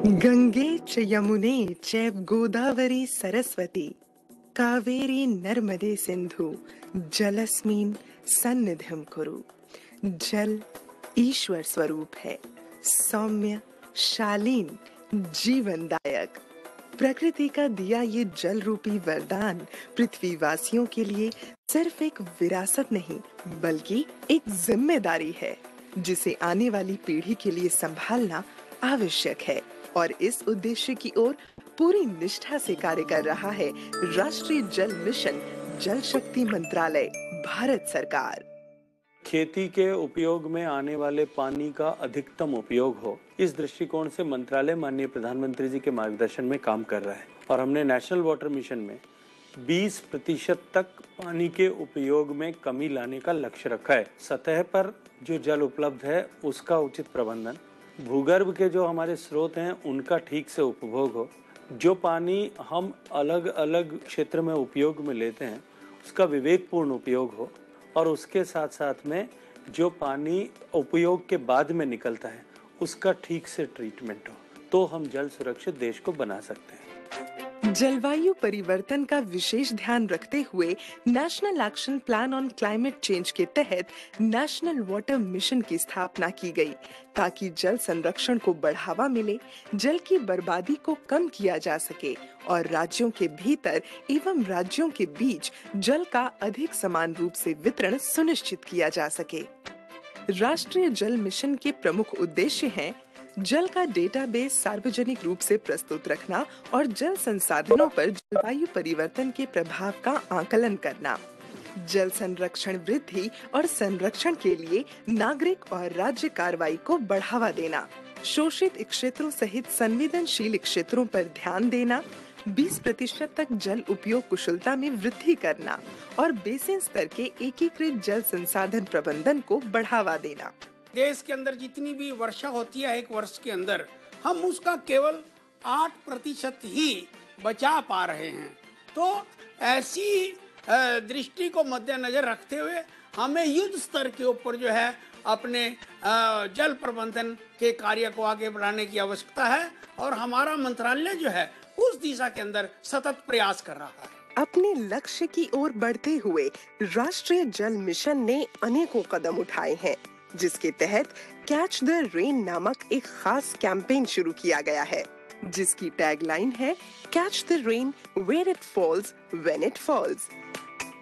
गंगे च यमुने चैव गोदावरी सरस्वती कावेरी नर्मदे सिंधु जलस्मिन् सन्निधिं कुरु। जल ईश्वर स्वरूप है, सौम्य, शालीन, जीवनदायक। प्रकृति का दिया ये जल रूपी वरदान पृथ्वीवासियों के लिए सिर्फ एक विरासत नहीं बल्कि एक जिम्मेदारी है जिसे आने वाली पीढ़ी के लिए संभालना आवश्यक है। और इस उद्देश्य की ओर पूरी निष्ठा से कार्य कर रहा है राष्ट्रीय जल मिशन, जल शक्ति मंत्रालय, भारत सरकार। खेती के उपयोग में आने वाले पानी का अधिकतम उपयोग हो, इस दृष्टिकोण से मंत्रालय माननीय प्रधानमंत्री जी के मार्गदर्शन में काम कर रहा है और हमने नेशनल वाटर मिशन में 20% तक पानी के उपयोग में कमी लाने का लक्ष्य रखा है। सतह पर जो जल उपलब्ध है उसका उचित प्रबंधन, भूगर्भ के जो हमारे स्रोत हैं उनका ठीक से उपभोग हो, जो पानी हम अलग अलग क्षेत्र में उपयोग में लेते हैं उसका विवेकपूर्ण उपयोग हो और उसके साथ साथ में जो पानी उपयोग के बाद में निकलता है उसका ठीक से ट्रीटमेंट हो, तो हम जल सुरक्षित देश को बना सकते हैं। जलवायु परिवर्तन का विशेष ध्यान रखते हुए national action plan on climate change के तहत नेशनल वाटर मिशन की स्थापना की गई ताकि जल संरक्षण को बढ़ावा मिले, जल की बर्बादी को कम किया जा सके और राज्यों के भीतर एवं राज्यों के बीच जल का अधिक समान रूप से वितरण सुनिश्चित किया जा सके। राष्ट्रीय जल मिशन के प्रमुख उद्देश्य हैं जल का डेटाबेस सार्वजनिक रूप से प्रस्तुत रखना और जल संसाधनों पर जलवायु परिवर्तन के प्रभाव का आकलन करना, जल संरक्षण वृद्धि और संरक्षण के लिए नागरिक और राज्य कार्रवाई को बढ़ावा देना, शोषित क्षेत्रों सहित संवेदनशील क्षेत्रों पर ध्यान देना, 20% तक जल उपयोग कुशलता में वृद्धि करना और बेसिन स्तर के एकीकृत जल संसाधन प्रबंधन को बढ़ावा देना। देश के अंदर जितनी भी वर्षा होती है एक वर्ष के अंदर, हम उसका केवल 8% ही बचा पा रहे हैं। तो ऐसी दृष्टि को मद्देनजर रखते हुए हमें युद्ध स्तर के ऊपर जो है अपने जल प्रबंधन के कार्य को आगे बढ़ाने की आवश्यकता है और हमारा मंत्रालय जो है उस दिशा के अंदर सतत प्रयास कर रहा है। अपने लक्ष्य की ओर बढ़ते हुए राष्ट्रीय जल मिशन ने अनेकों कदम उठाए हैं, जिसके तहत कैच द रेन नामक एक खास कैंपेन शुरू किया गया है, जिसकी टैगलाइन है catch the rain where it falls when it falls.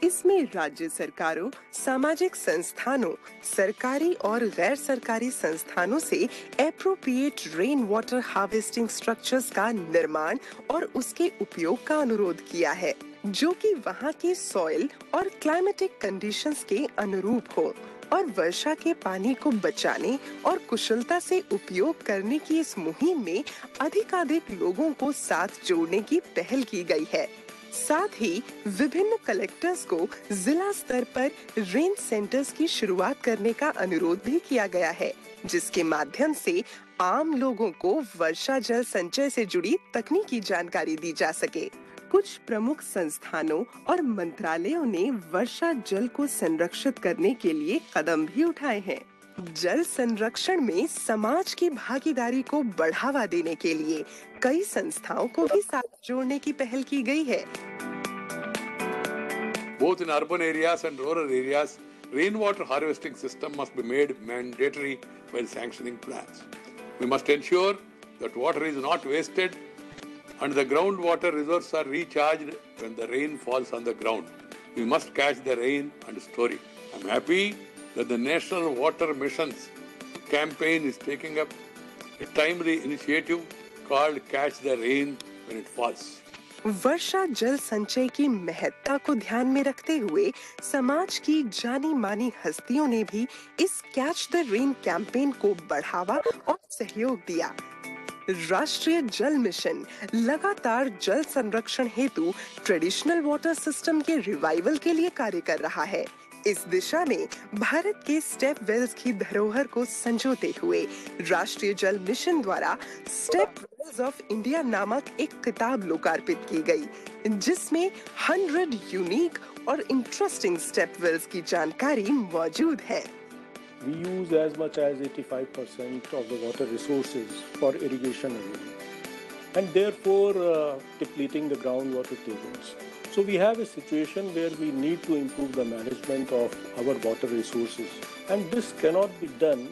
इसमें राज्य सरकारों, सामाजिक संस्थानों, सरकारी और गैर सरकारी संस्थानों से appropriate rain water harvesting structures का निर्माण और उसके उपयोग का अनुरोध किया है, जो कि वहां के सॉइल और क्लाइमेटिक कंडीशंस के अनुरूप हो और वर्षा के पानी को बचाने और कुशलता से उपयोग करने की इस मुहिम में अधिकाधिक लोगों को साथ जोड़ने की पहल की गई है। साथ ही विभिन्न कलेक्टर्स को जिला स्तर पर रेन सेंटर्स की शुरुआत करने का अनुरोध भी किया गया है, जिसके माध्यम से आम लोगों को वर्षा जल संचय से जुड़ी तकनीकी जानकारी दी जा सके। कुछ प्रमुख संस्थानों और मंत्रालयों ने वर्षा जल को संरक्षित करने के लिए कदम भी उठाए हैं। जल संरक्षण में समाज की भागीदारी को बढ़ावा देने के लिए कई संस्थाओं को भी साथ जोड़ने की पहल की गई है। Both in urban areas and rural areas, rainwater harvesting system must be made mandatory while sanctioning plans. We must ensure that water is not wasted and the groundwater reserves are recharged when the rain falls on the ground. We must catch the rain and store it. I'm happy that the National Water Mission's campaign is taking up a timely initiative called Catch the Rain When It Falls. वर्षा जल संचय की महत्ता को ध्यान में रखते हुए समाज की जानी मानी हस्तियों ने भी इस कैच द रेन कैंपेन को बढ़ावा और सहयोग दिया। राष्ट्रीय जल मिशन लगातार जल संरक्षण हेतु ट्रेडिशनल वाटर सिस्टम के रिवाइवल के लिए कार्य कर रहा है। इस दिशा में भारत के स्टेप वेल्स की धरोहर को संजोते हुए राष्ट्रीय जल मिशन द्वारा स्टेप वेल्स ऑफ इंडिया नामक एक किताब लोकार्पित की गई, जिसमें 100 यूनिक और इंटरेस्टिंग स्टेप वेल्स की जानकारी मौजूद है। we use as much as 85% of the water resources for irrigation alone, and therefore depleting the groundwater tables. So we have a situation where we need to improve the management of our water resources, and this cannot be done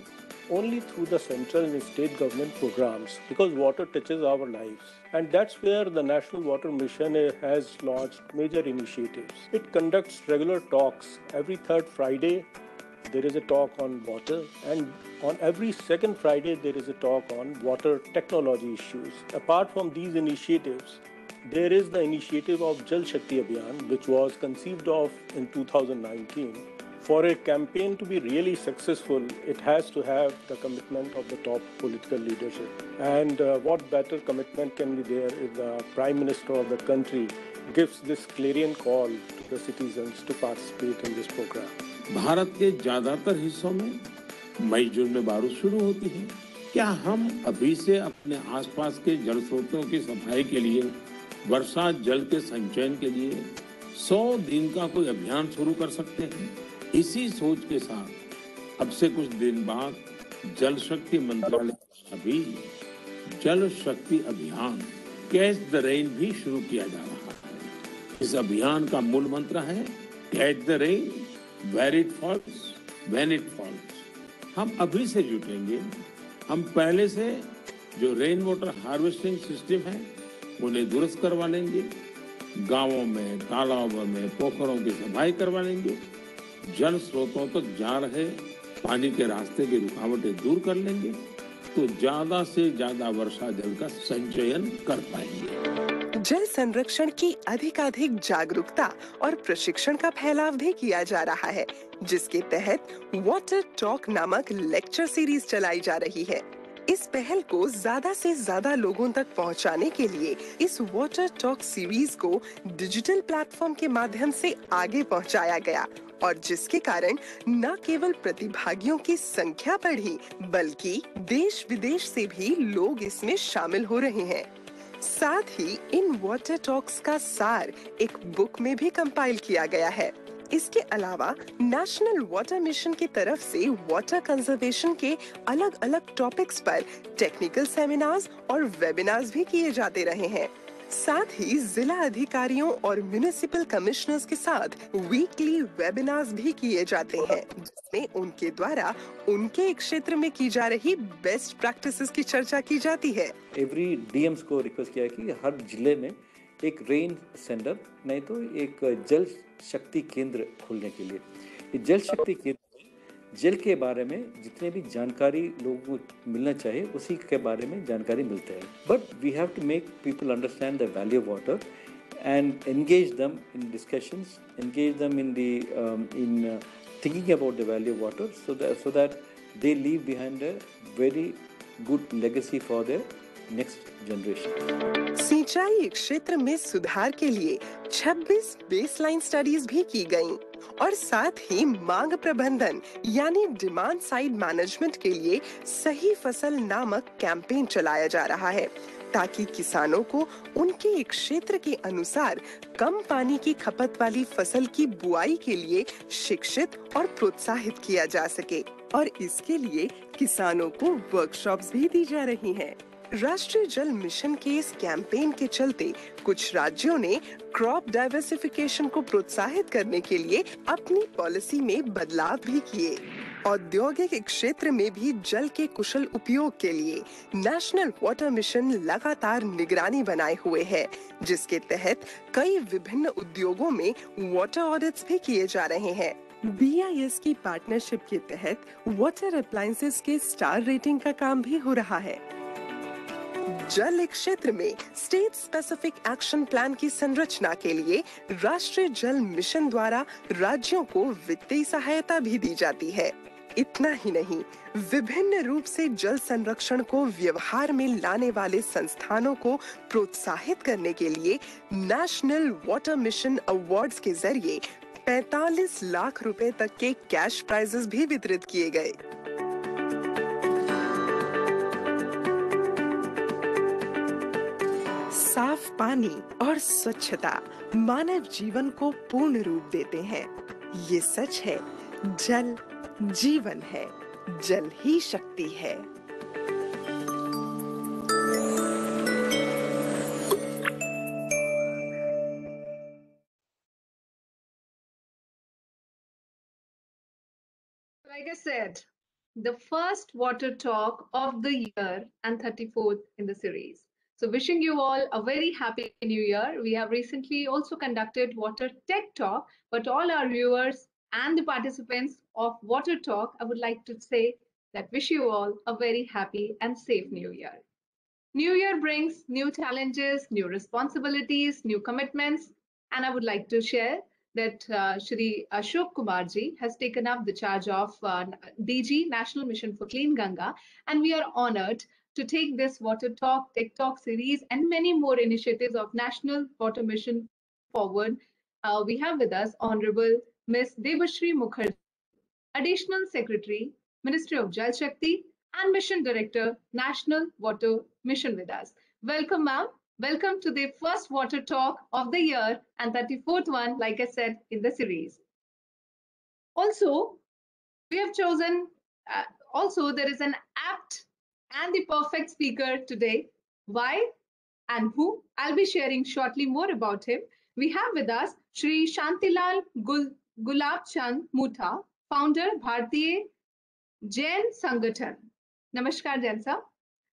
only through the central and state government programs, because water touches our lives. And that's where the National Water Mission has launched major initiatives. It conducts regular talks. Every third Friday, there is a talk on water, and on every second Friday, there is a talk on water technology issues. Apart from these initiatives, there is the initiative of Jal Shakti Abhiyan, which was conceived of in 2019. For a campaign to be really successful, it has to have the commitment of the top political leadership. And what better commitment can be there if the Prime Minister of the country gives this clarion call to the citizens to participate in this program. Bharat के ज्यादातर हिस्सों में मई जून में बारिश शुरू होती है। क्या हम अभी से अपने आसपास के जल स्रोतों की सफाई के लिए, वर्षा जल के संचयन के लिए 100 दिन का कोई अभियान शुरू कर सकते हैं? इसी सोच के साथ अब से कुछ दिन बाद जल शक्ति मंत्रालय अभी जल शक्ति अभियान कैच द रेन भी शुरू किया जा रहा है। इस अभियान का मूल मंत्र है catch the rain where it falls when it falls. हम अभी से जुटेंगे। हम पहले से जो रेन वाटर हार्वेस्टिंग सिस्टम है उन्हें दुरुस्त करवा लेंगे, गांवों में, तालाबों में, पोखरों की सफाई करवा लेंगे, जल स्रोतों तक जा रहे पानी के रास्ते की रुकावटें दूर कर लेंगे, तो ज्यादा से ज्यादा वर्षा जल का संचयन कर पाएंगे। जल संरक्षण की अधिकाधिक जागरूकता और प्रशिक्षण का फैलाव भी किया जा रहा है, जिसके तहत वाटर टॉक नामक लेक्चर सीरीज चलाई जा रही है। इस पहल को ज्यादा से ज्यादा लोगों तक पहुंचाने के लिए इस वाटर टॉक सीरीज को डिजिटल प्लेटफॉर्म के माध्यम से आगे पहुंचाया गया, और जिसके कारण न केवल प्रतिभागियों की संख्या बढ़ी, बल्कि देश विदेश से भी लोग इसमें शामिल हो रहे हैं। साथ ही इन वाटर टॉक्स का सार एक बुक में भी कंपाइल किया गया है। इसके अलावा नेशनल वाटर मिशन की तरफ से वाटर कंजर्वेशन के अलग अलग टॉपिक्स पर टेक्निकल सेमिनार्स और वेबिनार्स भी किए जाते रहे हैं। साथ ही जिला अधिकारियों और म्युनिसिपल कमिश्नर्स के साथ वीकली वेबिनार्स भी किए जाते हैं, जिसमें उनके द्वारा उनके क्षेत्र में की जा रही बेस्ट प्रैक्टिसेस की चर्चा की जाती है। एवरी डीएम्स को रिक्वेस्ट किया कि हर जिले में एक रेन सेंटर नहीं तो एक जल शक्ति केंद्र खोलने के लिए। ये जल शक्ति केंद्र जल के बारे में जितने भी जानकारी लोगों को मिलना चाहिए उसी के बारे में जानकारी मिलते हैं। But we have to make people understand the value of water and engage them in discussions, engage them in thinking about the value of water, so that they leave behind a very good legacy for their next generation. सिंचाई क्षेत्र में सुधार के लिए 26 baseline studies भी की गयीं और साथ ही मांग प्रबंधन यानी डिमांड साइड मैनेजमेंट के लिए सही फसल नामक कैंपेन चलाया जा रहा है, ताकि किसानों को उनके क्षेत्र के अनुसार कम पानी की खपत वाली फसल की बुआई के लिए शिक्षित और प्रोत्साहित किया जा सके। और इसके लिए किसानों को वर्कशॉप्स भी दी जा रही हैं। राष्ट्रीय जल मिशन के इस कैंपेन के चलते कुछ राज्यों ने क्रॉप डाइवर्सिफिकेशन को प्रोत्साहित करने के लिए अपनी पॉलिसी में बदलाव भी किए। औद्योगिक क्षेत्र में भी जल के कुशल उपयोग के लिए नेशनल वाटर मिशन लगातार निगरानी बनाए हुए है, जिसके तहत कई विभिन्न उद्योगों में वाटर ऑडिट्स भी किए जा रहे हैं। BIS की पार्टनरशिप के तहत वाटर अप्लायंसेस के स्टार रेटिंग का काम भी हो रहा है। जल क्षेत्र में स्टेट स्पेसिफिक एक्शन प्लान की संरचना के लिए राष्ट्रीय जल मिशन द्वारा राज्यों को वित्तीय सहायता भी दी जाती है। इतना ही नहीं, विभिन्न रूप से जल संरक्षण को व्यवहार में लाने वाले संस्थानों को प्रोत्साहित करने के लिए नेशनल वाटर मिशन अवार्ड्स के जरिए 45 लाख रुपए तक के कैश प्राइजेस भी वितरित किए गए। साफ पानी और स्वच्छता मानव जीवन को पूर्ण रूप देते हैं। ये सच है, जल जीवन है। जल ही शक्ति है। Like I said, the first water talk of the year and 34th in the series. So, wishing you all a very happy new year. We have recently also conducted Water Tech Talk, but all our viewers and the participants of Water Talk, I would like to say that wish you all a very happy and safe new year. New year brings new challenges, new responsibilities, new commitments, and I would like to share that Shri Ashok Kumar ji has taken up the charge of DG National Mission for Clean Ganga, and we are honored to take this Water Talk, Tech Talk series, and many more initiatives of National Water Mission forward. We have with us Honorable Ms. Debashri Mukherjee, Additional Secretary, Ministry of Jal Shakti, and Mission Director, National Water Mission with us. Welcome, ma'am. Welcome to the first water talk of the year and 34th one, like I said, in the series. Also, we have chosen, also, there is an apt and the perfect speaker today. Why and who? I'll be sharing shortly more about him. We have with us Shri Shantilal Gulab Chand Mutha, founder, Bharatiya Jain Sangathan. Namaskar, Jain Saab.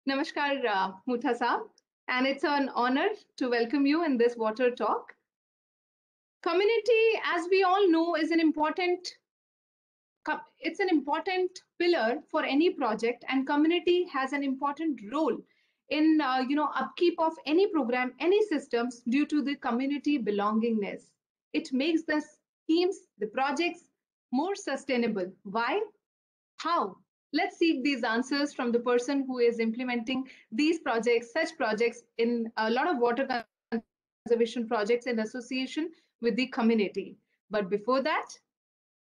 Namaskar, Mutha Saab. And it's an honor to welcome you in this water talk. Community, as we all know, is an important pillar for any project, and community has an important role in upkeep of any program, any systems, due to the community belongingness. It makes the schemes, the projects more sustainable. Why? How? Let's seek these answers from the person who is implementing these projects, such projects in a lot of water conservation projects in association with the community. But before that,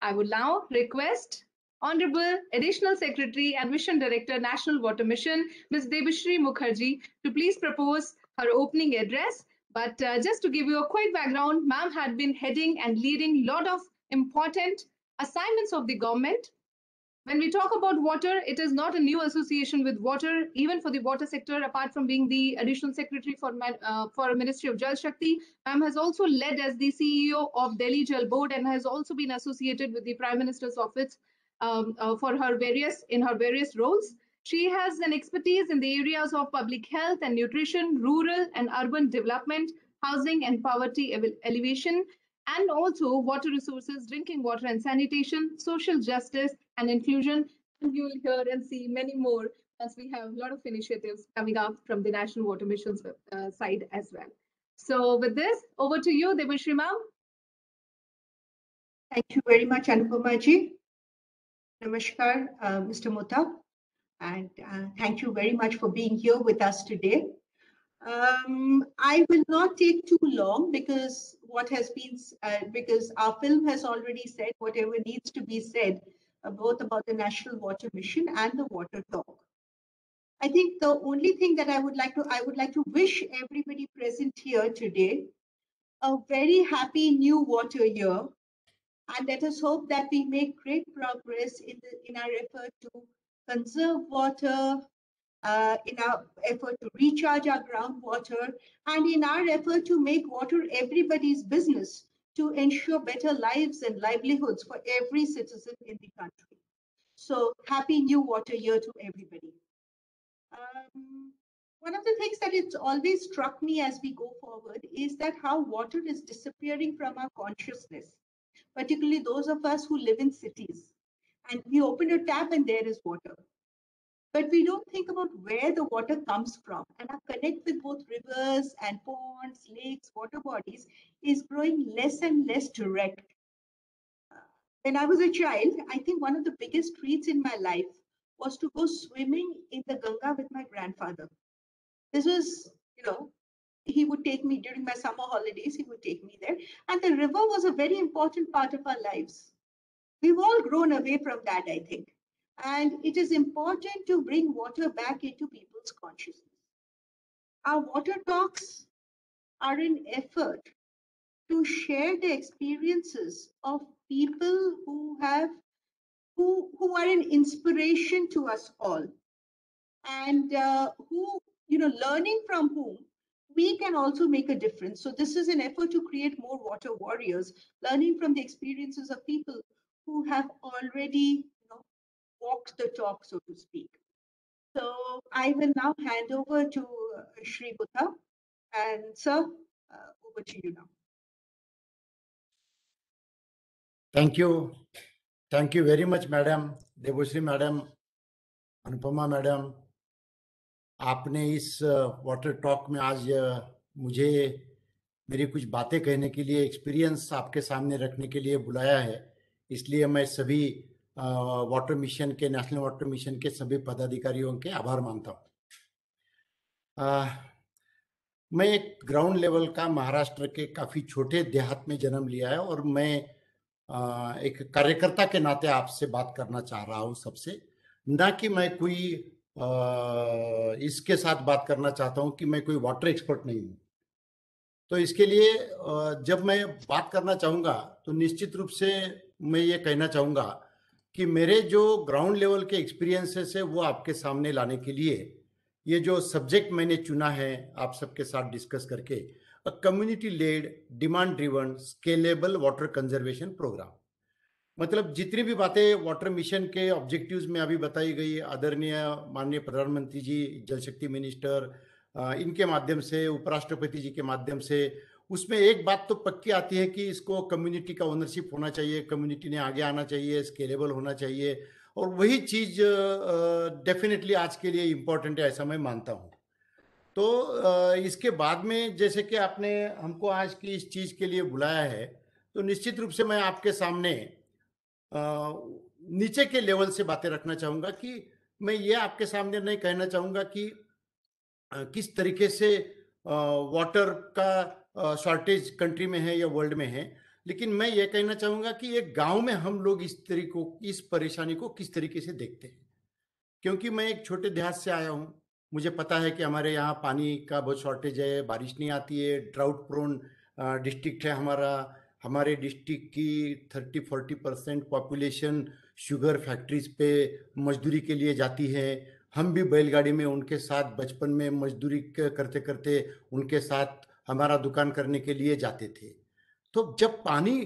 I would now request Honorable Additional Secretary and Mission Director, National Water Mission, Ms. Debashri Mukherjee, to please propose her opening address. But just to give you a quick background, ma'am had been heading and leading a lot of important assignments of the government. When we talk about water, it is not a new association with water, even for the water sector. Apart from being the additional secretary for Ministry of Jal Shakti, ma'am has also led as the CEO of Delhi Jal Board and has also been associated with the Prime Minister's office for her various roles. She has an expertise in the areas of public health and nutrition, rural and urban development, housing and poverty alleviation, and also water resources, drinking water and sanitation, social justice and inclusion. And you will hear and see many more as we have a lot of initiatives coming up from the National Water Mission's side as well. So with this, over to you, Debashri ma'am. Thank you very much, Anupama ji. Namaskar, Mr. Mutha, and thank you very much for being here with us today. I will not take too long because because our film has already said whatever needs to be said, both about the National Water Mission and the Water Talk. I think the only thing that I would like to wish everybody present here today a very happy new water year, and let us hope that we make great progress in our effort to conserve water, in our effort to recharge our groundwater, and in our effort to make water everybody's business to ensure better lives and livelihoods for every citizen in the country. So happy new water year to everybody. One of the things that it's always struck me as we go forward is that how water is disappearing from our consciousness, particularly those of us who live in cities. And we open a tap and there is water. But we don't think about where the water comes from. And our connect with both rivers and ponds, lakes, water bodies is growing less and less direct. When I was a child, I think one of the biggest treats in my life was to go swimming in the Ganga with my grandfather. This was, he would take me during my summer holidays, he would take me there. And the river was a very important part of our lives. We've all grown away from that, I think. And it is important to bring water back into people's consciousness. Our water talks are an effort to share the experiences of people who have who are an inspiration to us all, and who, learning from whom we can also make a difference. So this is an effort to create more water warriors, learning from the experiences of people who have already, walked the talk, so to speak. So I will now hand over to Shri Buddha, and sir, over to you now. Thank you. Thank you very much, Madam Debashri Madam, Anupama madam. आपने इस water talk में आज मुझे मेरी कुछ बातें कहने के लिए, एक्सपीरियंस आपके सामने रखने के लिए बुलाया है। इसलिए मैं सभी वाटर मिशन के, नेशनल वाटर मिशन के सभी पदाधिकारियों के आभार मानता हूँ। मैं एक ग्राउंड लेवल का महाराष्ट्र के काफ़ी छोटे देहात में जन्म लिया है और मैं एक कार्यकर्ता के नाते आपसे बात करना चाह रहा हूँ सबसे, ना कि मैं कोई इसके साथ बात करना चाहता हूँ कि मैं कोई वाटर एक्सपर्ट नहीं हूँ। तो इसके लिए जब मैं बात करना चाहूँगा तो निश्चित रूप से मैं ये कहना चाहूँगा कि मेरे जो ग्राउंड लेवल के एक्सपीरियंसेस है वो आपके सामने लाने के लिए ये जो सब्जेक्ट मैंने चुना है आप सबके साथ डिस्कस करके, a community led demand driven scalable water conservation program. मतलब जितनी भी बातें वाटर मिशन के ऑब्जेक्टिव्स में अभी बताई गई, आदरणीय माननीय प्रधानमंत्री जी, जल शक्ति मिनिस्टर, इनके माध्यम से, उपराष्ट्रपति जी के माध्यम से, उसमें एक बात तो पक्की आती है कि इसको कम्युनिटी का ओनरशिप होना चाहिए, कम्युनिटी ने आगे आना चाहिए, स्केलेबल होना चाहिए, और वही चीज डेफिनेटली आज के लिए इम्पोर्टेंट है, ऐसा मैं मानता हूँ। तो इसके बाद में जैसे कि आपने हमको आज की इस चीज के लिए बुलाया है, तो निश्चित रूप से मैं आपके सामने नीचे के लेवल से बातें रखना चाहूँगा कि मैं ये आपके सामने नहीं कहना चाहूँगा कि किस तरीके से वाटर का शॉर्टेज कंट्री में है या वर्ल्ड में है, लेकिन मैं ये कहना चाहूँगा कि एक गांव में हम लोग इस परेशानी को किस तरीके से देखते हैं। क्योंकि मैं एक छोटे देहात से आया हूँ, मुझे पता है कि हमारे यहाँ पानी का बहुत शॉर्टेज है, बारिश नहीं आती है, ड्राउट प्रोन डिस्ट्रिक्ट है हमारा। हमारे डिस्ट्रिक्ट की 30-40% पॉपुलेशन शुगर फैक्ट्रीज पे मजदूरी के लिए जाती है। हम भी बैलगाड़ी में उनके साथ बचपन में मजदूरी करते करते उनके साथ हमारा दुकान करने के लिए जाते थे। तो जब पानी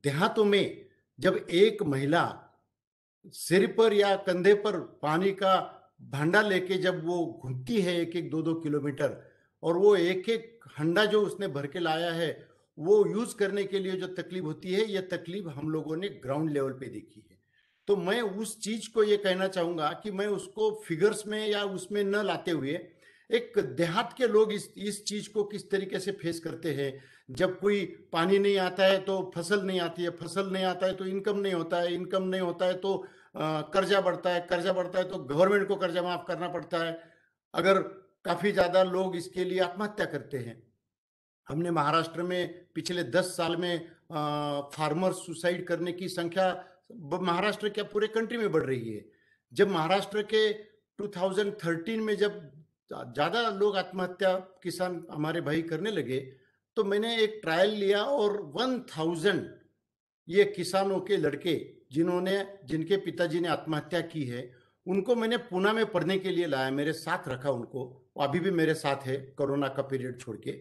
देहातों में, जब एक महिला सिर पर या कंधे पर पानी का भांडा लेके जब वो घूमती है 1-2 किलोमीटर, और वो एक हंडा जो उसने भर के लाया है वो यूज करने के लिए जो तकलीफ होती है, ये तकलीफ हम लोगों ने ग्राउंड लेवल पे देखी है। तो मैं उस चीज को ये कहना चाहूंगा कि मैं उसको फिगर्स में या उसमें न लाते हुए, एक देहात के लोग इस चीज को किस तरीके से फेस करते हैं। जब कोई पानी नहीं आता है तो फसल नहीं आती है, फसल नहीं आता है तो इनकम नहीं होता है, इनकम नहीं होता है तो कर्जा बढ़ता है, कर्जा बढ़ता है तो गवर्नमेंट को कर्जा माफ करना पड़ता है। अगर काफी ज्यादा लोग इसके लिए आत्महत्या करते हैं। हमने महाराष्ट्र में पिछले 10 साल में फार्मर सुसाइड करने की संख्या महाराष्ट्र क्या पूरे कंट्री में बढ़ रही है। जब महाराष्ट्र के 2013 में जब ज्यादा लोग आत्महत्या किसान हमारे भाई करने लगे, तो मैंने एक ट्रायल लिया और 1000 ये किसानों के लड़के जिनके पिताजी ने आत्महत्या की है, उनको मैंने पुणे में पढ़ने के लिए लाया, मेरे साथ रखा उनको, अभी भी मेरे साथ है कोरोना का पीरियड छोड़ के।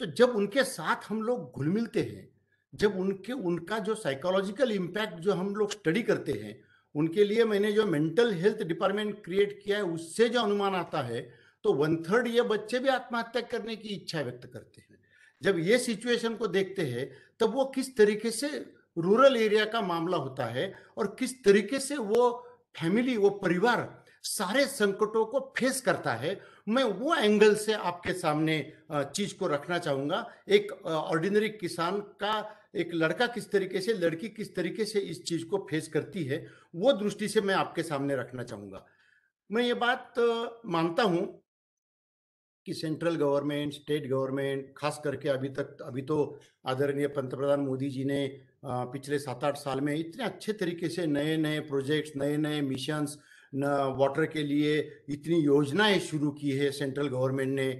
तो जब उनके साथ हम लोग घुल मिलते हैं, जब उनका जो साइकोलॉजिकल इम्पैक्ट जो हम लोग स्टडी करते हैं, उनके लिए मैंने जो मेंटल हेल्थ डिपार्टमेंट क्रिएट किया है, उससे जो अनुमान आता है तो 1/3 ये बच्चे भी आत्महत्या करने की इच्छा व्यक्त करते हैं। जब ये सिचुएशन को देखते हैं तब वो किस तरीके से रूरल एरिया का मामला होता है और किस तरीके से वो फैमिली, वो परिवार सारे संकटों को फेस करता है, मैं वो एंगल से आपके सामने चीज को रखना चाहूंगा। एक ऑर्डिनरी किसान का एक लड़का किस तरीके से, लड़की किस तरीके से इस चीज को फेस करती है, वो दृष्टि से मैं आपके सामने रखना चाहूंगा। मैं ये बात मानता हूं कि सेंट्रल गवर्नमेंट, स्टेट गवर्नमेंट, खास करके अभी तो आदरणीय पंतप्रधान मोदी जी ने पिछले 7-8 साल में इतने अच्छे तरीके से नए नए प्रोजेक्ट्स, नए नए मिशंस वाटर के लिए इतनी योजनाएं शुरू की है सेंट्रल गवर्नमेंट ने।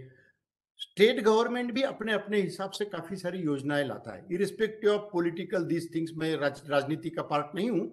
स्टेट गवर्नमेंट भी अपने अपने हिसाब से काफी सारी योजनाएं लाता है, irrespective of political these things. मैं राजनीति का पार्ट नहीं हूं,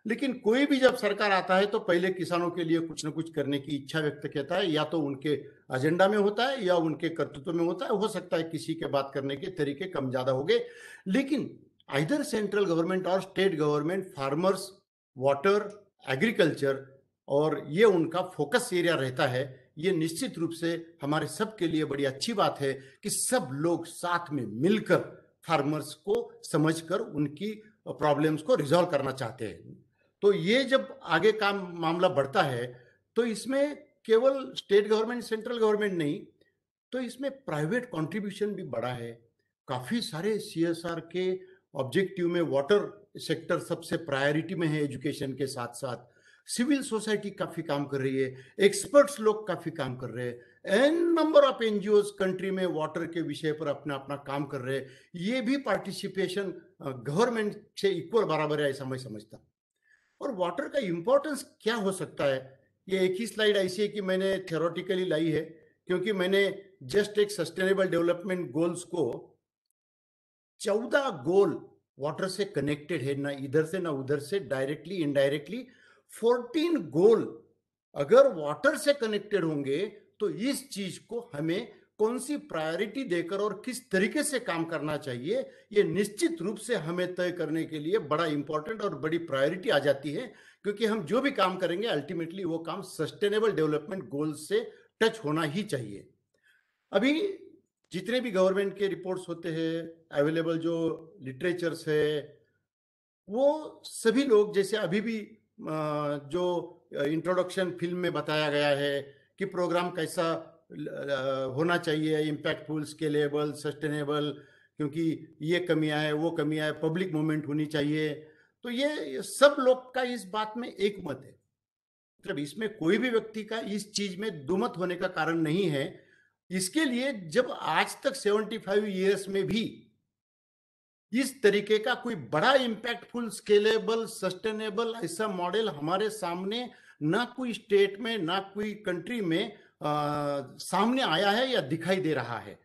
लेकिन कोई भी जब सरकार आता है तो पहले किसानों के लिए कुछ न कुछ करने की इच्छा व्यक्त करता है, या तो उनके एजेंडा में होता है या उनके कर्तृत्व में होता है। हो सकता है किसी के बात करने के तरीके कम ज्यादा हो गए, लेकिन आइदर सेंट्रल गवर्नमेंट और state government farmers, water, agriculture, और ये उनका फोकस एरिया रहता है। ये निश्चित रूप से हमारे सब के लिए बड़ी अच्छी बात है कि सब लोग साथ में मिलकर फार्मर्स को समझकर उनकी प्रॉब्लम्स को रिजॉल्व करना चाहते हैं। तो ये जब आगे का मामला बढ़ता है तो इसमें केवल स्टेट गवर्नमेंट, सेंट्रल गवर्नमेंट नहीं, तो इसमें प्राइवेट कंट्रीब्यूशन भी बड़ा है। काफी सारे CSR के ऑब्जेक्टिव में वाटर सेक्टर सबसे प्रायोरिटी में है, एजुकेशन के साथ साथ सिविल सोसाइटी काफी काम कर रही है, एक्सपर्ट्स लोग काफी काम कर रहे हैं, an number of NGOs country में वाटर के विषय पर अपना अपना काम कर रहे हैं। ये भी पार्टिसिपेशन गवर्नमेंट से इक्वल बराबर है, ऐसा मैं समझता हूँ। और वाटर का इंपॉर्टेंस क्या हो सकता है, ये एक ही स्लाइड ऐसी है कि मैंने थ्योरेटिकली लाई है, क्योंकि मैंने जस्ट एक सस्टेनेबल डेवलपमेंट गोल्स को 14 गोल वाटर से कनेक्टेड है, ना इधर से ना उधर से, डायरेक्टली इनडायरेक्टली 14 गोल अगर वाटर से कनेक्टेड होंगे तो इस चीज को हमें कौन सी प्रायोरिटी देकर और किस तरीके से काम करना चाहिए, ये निश्चित रूप से हमें तय करने के लिए बड़ा इंपॉर्टेंट और बड़ी प्रायोरिटी आ जाती है। क्योंकि हम जो भी काम करेंगे अल्टीमेटली वो काम सस्टेनेबल डेवलपमेंट गोल्स से टच होना ही चाहिए। अभी जितने भी गवर्नमेंट के रिपोर्ट्स होते हैं, अवेलेबल जो लिटरेचर्स है, वो सभी लोग, जैसे अभी भी जो इंट्रोडक्शन फिल्म में बताया गया है कि प्रोग्राम कैसा होना चाहिए, इम्पैक्टफुल, स्केलेबल, सस्टेनेबल, क्योंकि ये कमियां है, वो कमियां है, पब्लिक मूवमेंट होनी चाहिए, तो ये सब लोग का इस बात में एक मत है। मतलब इसमें कोई भी व्यक्ति का इस चीज में दुमत होने का कारण नहीं है। इसके लिए जब आज तक 75 ईयर्स में भी इस तरीके का कोई बड़ा इम्पैक्टफुल, स्केलेबल, सस्टेनेबल ऐसा मॉडल हमारे सामने ना कोई स्टेट में ना कोई कंट्री में सामने आया है या दिखाई दे रहा है,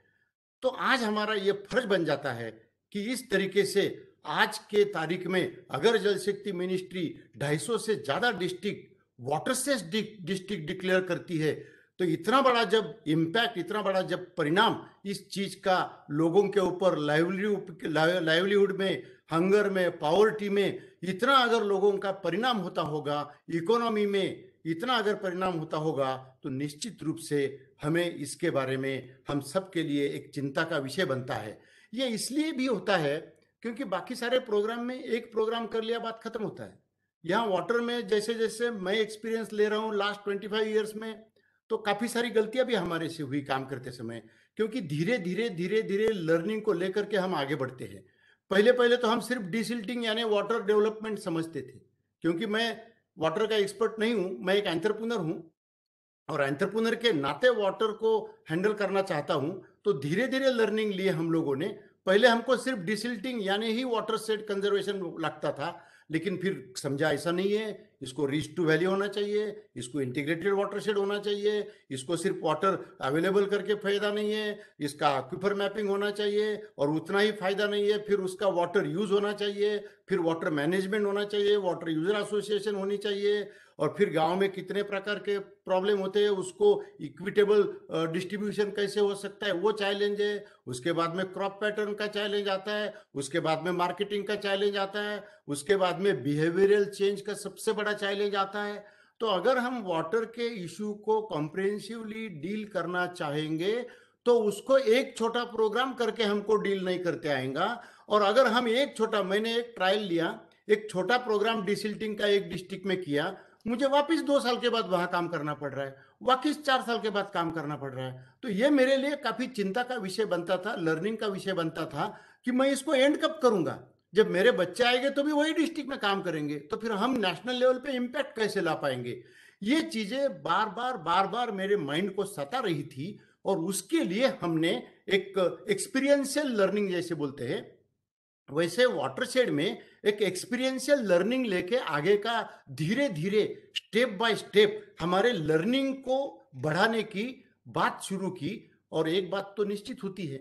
तो आज हमारा ये फर्ज बन जाता है कि इस तरीके से आज के तारीख में अगर जल शक्ति मिनिस्ट्री 250 से ज्यादा district water cess district declare करती है, तो इतना बड़ा जब इम्पैक्ट, इतना बड़ा जब परिणाम इस चीज का लोगों के ऊपर, लाइवलीहुड में, हंगर में, पॉवर्टी में इतना अगर लोगों का परिणाम होता होगा, इकोनॉमी में इतना अगर परिणाम होता होगा, तो निश्चित रूप से हमें इसके बारे में हम सब के लिए एक चिंता का विषय बनता है। ये इसलिए भी होता है क्योंकि बाकी सारे प्रोग्राम में एक प्रोग्राम कर लिया बात खत्म होता है। यहाँ वाटर में जैसे जैसे मैं एक्सपीरियंस ले रहा हूँ लास्ट 25 ईयर्स में, तो काफी सारी गलतियां भी हमारे से हुई काम करते समय, क्योंकि धीरे धीरे लर्निंग को लेकर के हम आगे बढ़ते हैं। पहले तो हम सिर्फ डिसिल्टिंग यानी वाटर डेवलपमेंट समझते थे, क्योंकि मैं वाटर का एक्सपर्ट नहीं हूं, मैं एक एंटरप्रेन्योर हूं और एंटरप्रेन्योर के नाते वाटर को हैंडल करना चाहता हूं। तो धीरे धीरे लर्निंग लिए हम लोगों ने। पहले हमको सिर्फ डिसिल्टिंग यानी ही वाटर सेट कंजर्वेशन लगता था, लेकिन फिर समझा ऐसा नहीं है, इसको रीच टू वैली होना चाहिए, इसको इंटीग्रेटेड वाटर शेड होना चाहिए, इसको सिर्फ वाटर अवेलेबल करके फायदा नहीं है, इसका एक्विफर मैपिंग होना चाहिए और उतना ही फायदा नहीं है, फिर उसका वाटर यूज होना चाहिए, फिर वाटर मैनेजमेंट होना चाहिए, वाटर यूजर एसोसिएशन होनी चाहिए, और फिर गांव में कितने प्रकार के प्रॉब्लम होते हैं, उसको इक्विटेबल डिस्ट्रीब्यूशन कैसे हो सकता है, वो चैलेंज है। उसके बाद में क्रॉप पैटर्न का चैलेंज आता है, उसके बाद में मार्केटिंग का चैलेंज आता है, उसके बाद में बिहेवियरल चेंज का सबसे बड़ा चैलेंज आता है। तो अगर हम वाटर के इशू को कॉम्प्रिहेंसिवली डील करना चाहेंगे तो उसको एक छोटा प्रोग्राम करके हमको डील नहीं करते आएगा। और अगर हम एक छोटा, मैंने एक ट्रायल लिया, एक छोटा प्रोग्राम डिसिल्टिंग का एक डिस्ट्रिक्ट में किया, मुझे वापस 2 साल के बाद वहां काम करना पड़ रहा है, वापस 4 साल के बाद काम करना पड़ रहा है। तो ये मेरे लिए काफी चिंता का विषय बनता था, लर्निंग का विषय बनता था कि मैं इसको एंड कब करूंगा। जब मेरे बच्चे आएंगे तो भी वही डिस्ट्रिक्ट में काम करेंगे, तो फिर हम नेशनल लेवल पे इम्पैक्ट कैसे ला पाएंगे। ये चीजें बार बार मेरे माइंड को सता रही थी, और उसके लिए हमने एक एक्सपीरियंशियल लर्निंग जैसे बोलते हैं, वैसे वाटरशेड में एक एक्सपीरियंशियल लर्निंग लेके आगे का धीरे धीरे स्टेप बाय स्टेप हमारे लर्निंग को बढ़ाने की बात शुरू की। और एक बात तो निश्चित होती है,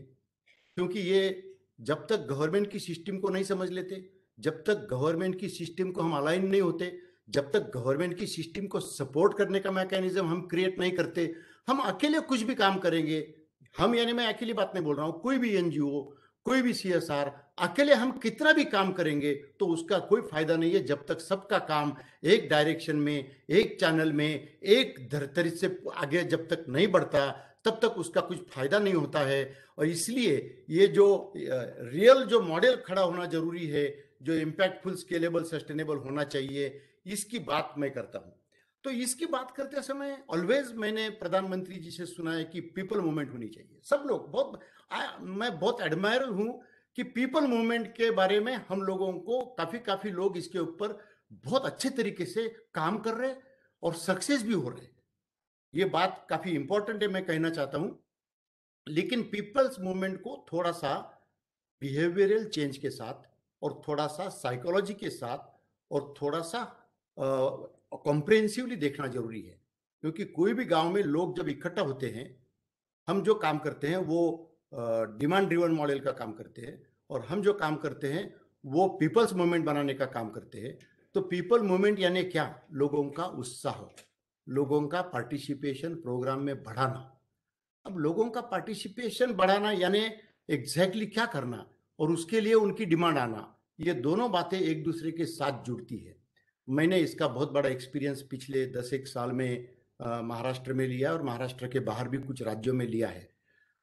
क्योंकि ये जब तक गवर्नमेंट की सिस्टम को नहीं समझ लेते, जब तक गवर्नमेंट की सिस्टम को हम अलाइन नहीं होते, जब तक गवर्नमेंट की सिस्टम को सपोर्ट करने का मैकेनिज्म हम क्रिएट नहीं करते, हम अकेले कुछ भी काम करेंगे, हम यानी मैं अकेली बात नहीं बोल रहा हूँ, कोई भी एनजीओ, कोई भी सीएसआर, अकेले हम कितना भी काम करेंगे तो उसका कोई फायदा नहीं है जब तक सबका काम एक डायरेक्शन में, एक चैनल में, एक धरतरी से आगे जब तक नहीं बढ़ता, तब तक उसका कुछ फायदा नहीं होता है। और इसलिए ये जो रियल जो मॉडल खड़ा होना जरूरी है, जो इम्पैक्टफुल, स्केलेबल, सस्टेनेबल होना चाहिए, इसकी बात मैं करता हूँ। तो इसकी बात करते समय ऑलवेज मैंने प्रधानमंत्री जी से सुना है कि पीपल मूवमेंट होनी चाहिए। सब लोग मैं बहुत एडमायर हूं कि पीपल मूवमेंट के बारे में हम लोगों को काफी लोग इसके ऊपर बहुत अच्छे तरीके से काम कर रहे हैं और सक्सेस भी हो रहे हैं। ये बात काफी इंपॉर्टेंट है, मैं कहना चाहता हूं। लेकिन पीपल्स मूवमेंट को थोड़ा सा बिहेवियरल चेंज के साथ और थोड़ा सा साइकोलॉजी के साथ और थोड़ा सा कॉम्प्रिहेंसिवली देखना जरूरी है, क्योंकि कोई भी गांव में लोग जब इकट्ठा होते हैं, हम जो काम करते हैं वो डिमांड ड्रिवन मॉडल का काम करते हैं और हम जो काम करते हैं वो पीपल्स मूवमेंट बनाने का काम करते हैं। तो पीपल मूवमेंट यानी क्या? लोगों का उत्साह, लोगों का पार्टिसिपेशन प्रोग्राम में बढ़ाना। अब लोगों का पार्टिसिपेशन बढ़ाना यानी एग्जैक्टली क्या करना और उसके लिए उनकी डिमांड आना, ये दोनों बातें एक दूसरे के साथ जुड़ती है। मैंने इसका बहुत बड़ा एक्सपीरियंस पिछले 10-1 साल में महाराष्ट्र में लिया और महाराष्ट्र के बाहर भी कुछ राज्यों में लिया है।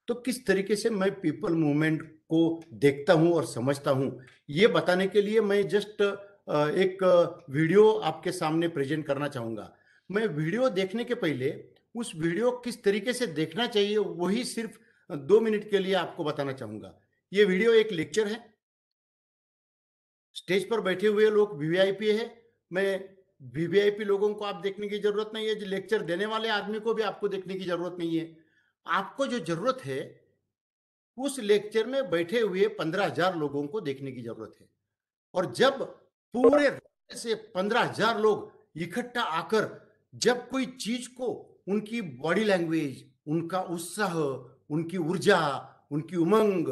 तो किस तरीके से मैं पीपल मूवमेंट को देखता हूं और समझता हूं, ये बताने के लिए मैं जस्ट एक वीडियो आपके सामने प्रेजेंट करना चाहूंगा। मैं वीडियो देखने के पहले उस वीडियो किस तरीके से देखना चाहिए वही सिर्फ 2 मिनट के लिए आपको बताना चाहूंगा। ये वीडियो एक लेक्चर है, स्टेज पर बैठे हुए लोग वीवीआईपी है। मैं वीवीआईपी लोगों को आप देखने की जरूरत नहीं है, जो लेक्चर देने वाले आदमी को भी आपको देखने की जरूरत नहीं है। आपको जो जरूरत है उस लेक्चर में बैठे हुए 15,000 लोगों को देखने की जरूरत है। और जब पूरे से 15,000 लोग इकट्ठा आकर जब कोई चीज को, उनकी बॉडी लैंग्वेज, उनका उत्साह, उनकी ऊर्जा, उनकी उमंग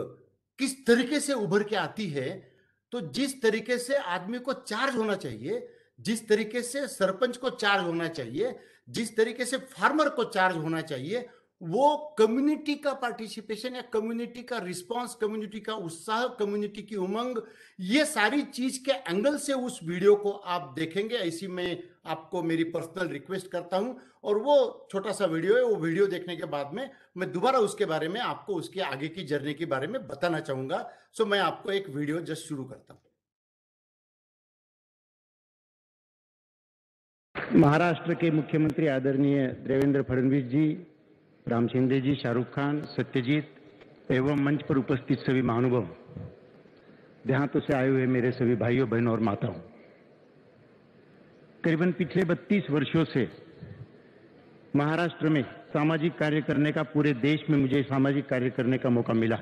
किस तरीके से उभर के आती है, तो जिस तरीके से आदमी को चार्ज होना चाहिए, जिस तरीके से सरपंच को चार्ज होना चाहिए, जिस तरीके से फार्मर को चार्ज होना चाहिए, वो कम्युनिटी का पार्टिसिपेशन या कम्युनिटी का रिस्पांस, कम्युनिटी का उत्साह, कम्युनिटी की उमंग, ये सारी चीज के एंगल से उस वीडियो को आप देखेंगे। ऐसी मैं आपको मेरी पर्सनल रिक्वेस्ट करता हूं। और वो छोटा सा वीडियो है, वो वीडियो देखने के बाद में मैं दोबारा उसके बारे में आपको उसके आगे की जर्नी के बारे में बताना चाहूंगा। सो मैं आपको एक वीडियो जस्ट शुरू करता हूं। महाराष्ट्र के मुख्यमंत्री आदरणीय देवेंद्र फडणवीस जी, राम शिंदे जी, शाहरुख खान, सत्यजीत एवं मंच पर उपस्थित सभी महानुभाव, देहातों से आए हुए मेरे सभी भाइयों बहनों और माताओं, करीबन पिछले 32 वर्षों से महाराष्ट्र में सामाजिक कार्य करने का, पूरे देश में मुझे सामाजिक कार्य करने का मौका मिला।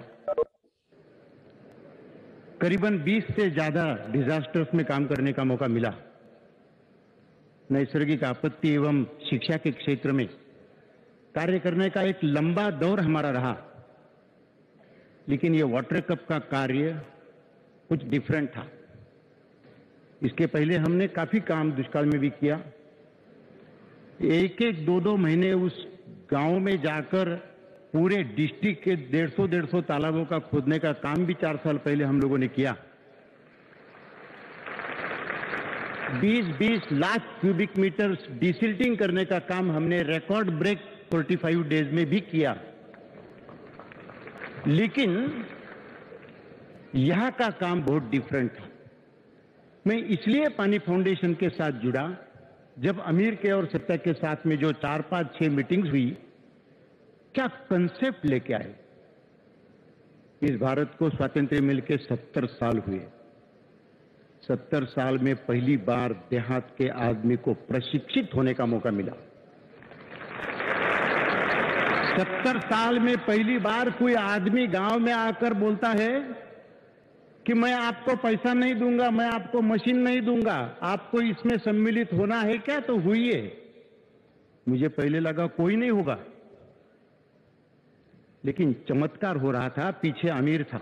करीबन 20 से ज्यादा डिजास्टर्स में काम करने का मौका मिला। नैसर्गिक आपत्ति एवं शिक्षा के क्षेत्र में कार्य करने का एक लंबा दौर हमारा रहा। लेकिन ये वाटर कप का कार्य कुछ डिफरेंट था। इसके पहले हमने काफी काम दुष्काल में भी किया। 1-1, 2-2 महीने उस गांव में जाकर पूरे डिस्ट्रिक्ट के 150-150 तालाबों का खोदने का काम भी 4 साल पहले हम लोगों ने किया। 20-20 लाख क्यूबिक मीटर डिसिल्टिंग करने का काम हमने रिकॉर्ड ब्रेक 45 डेज में भी किया। लेकिन यहां का काम बहुत डिफरेंट था। मैं इसलिए पानी फाउंडेशन के साथ जुड़ा, जब अमीर के और सत्ता के साथ में जो 4-5-6 मीटिंग्स हुई, क्या कंसेप्ट लेके आए। इस भारत को स्वातंत्र्य मिलके 70 साल हुए। 70 साल में पहली बार देहात के आदमी को प्रशिक्षित होने का मौका मिला। 70 साल में पहली बार कोई आदमी गांव में आकर बोलता है कि मैं आपको पैसा नहीं दूंगा, मैं आपको मशीन नहीं दूंगा, आपको इसमें सम्मिलित होना है क्या, तो हुई है। मुझे पहले लगा कोई नहीं होगा, लेकिन चमत्कार हो रहा था। पीछे अमीर था,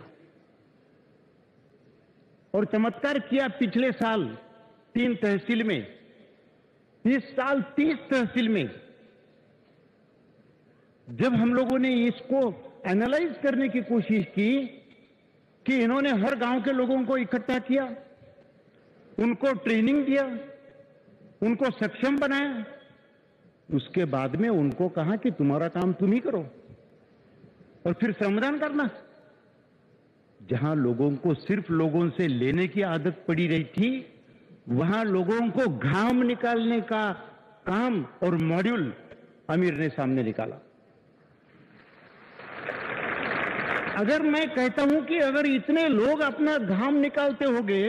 और चमत्कार किया पिछले साल 3 तहसील में, इस साल 30 तहसील में। जब हम लोगों ने इसको एनालाइज करने की कोशिश की कि इन्होंने हर गांव के लोगों को इकट्ठा किया, उनको ट्रेनिंग दिया, उनको सक्षम बनाया, उसके बाद में उनको कहा कि तुम्हारा काम तुम ही करो और फिर श्रमदान करना। जहां लोगों को सिर्फ लोगों से लेने की आदत पड़ी रही थी, वहां लोगों को घाम निकालने का काम और मॉड्यूल आमिर ने सामने निकाला। अगर मैं कहता हूं कि अगर इतने लोग अपना घाम निकालते होंगे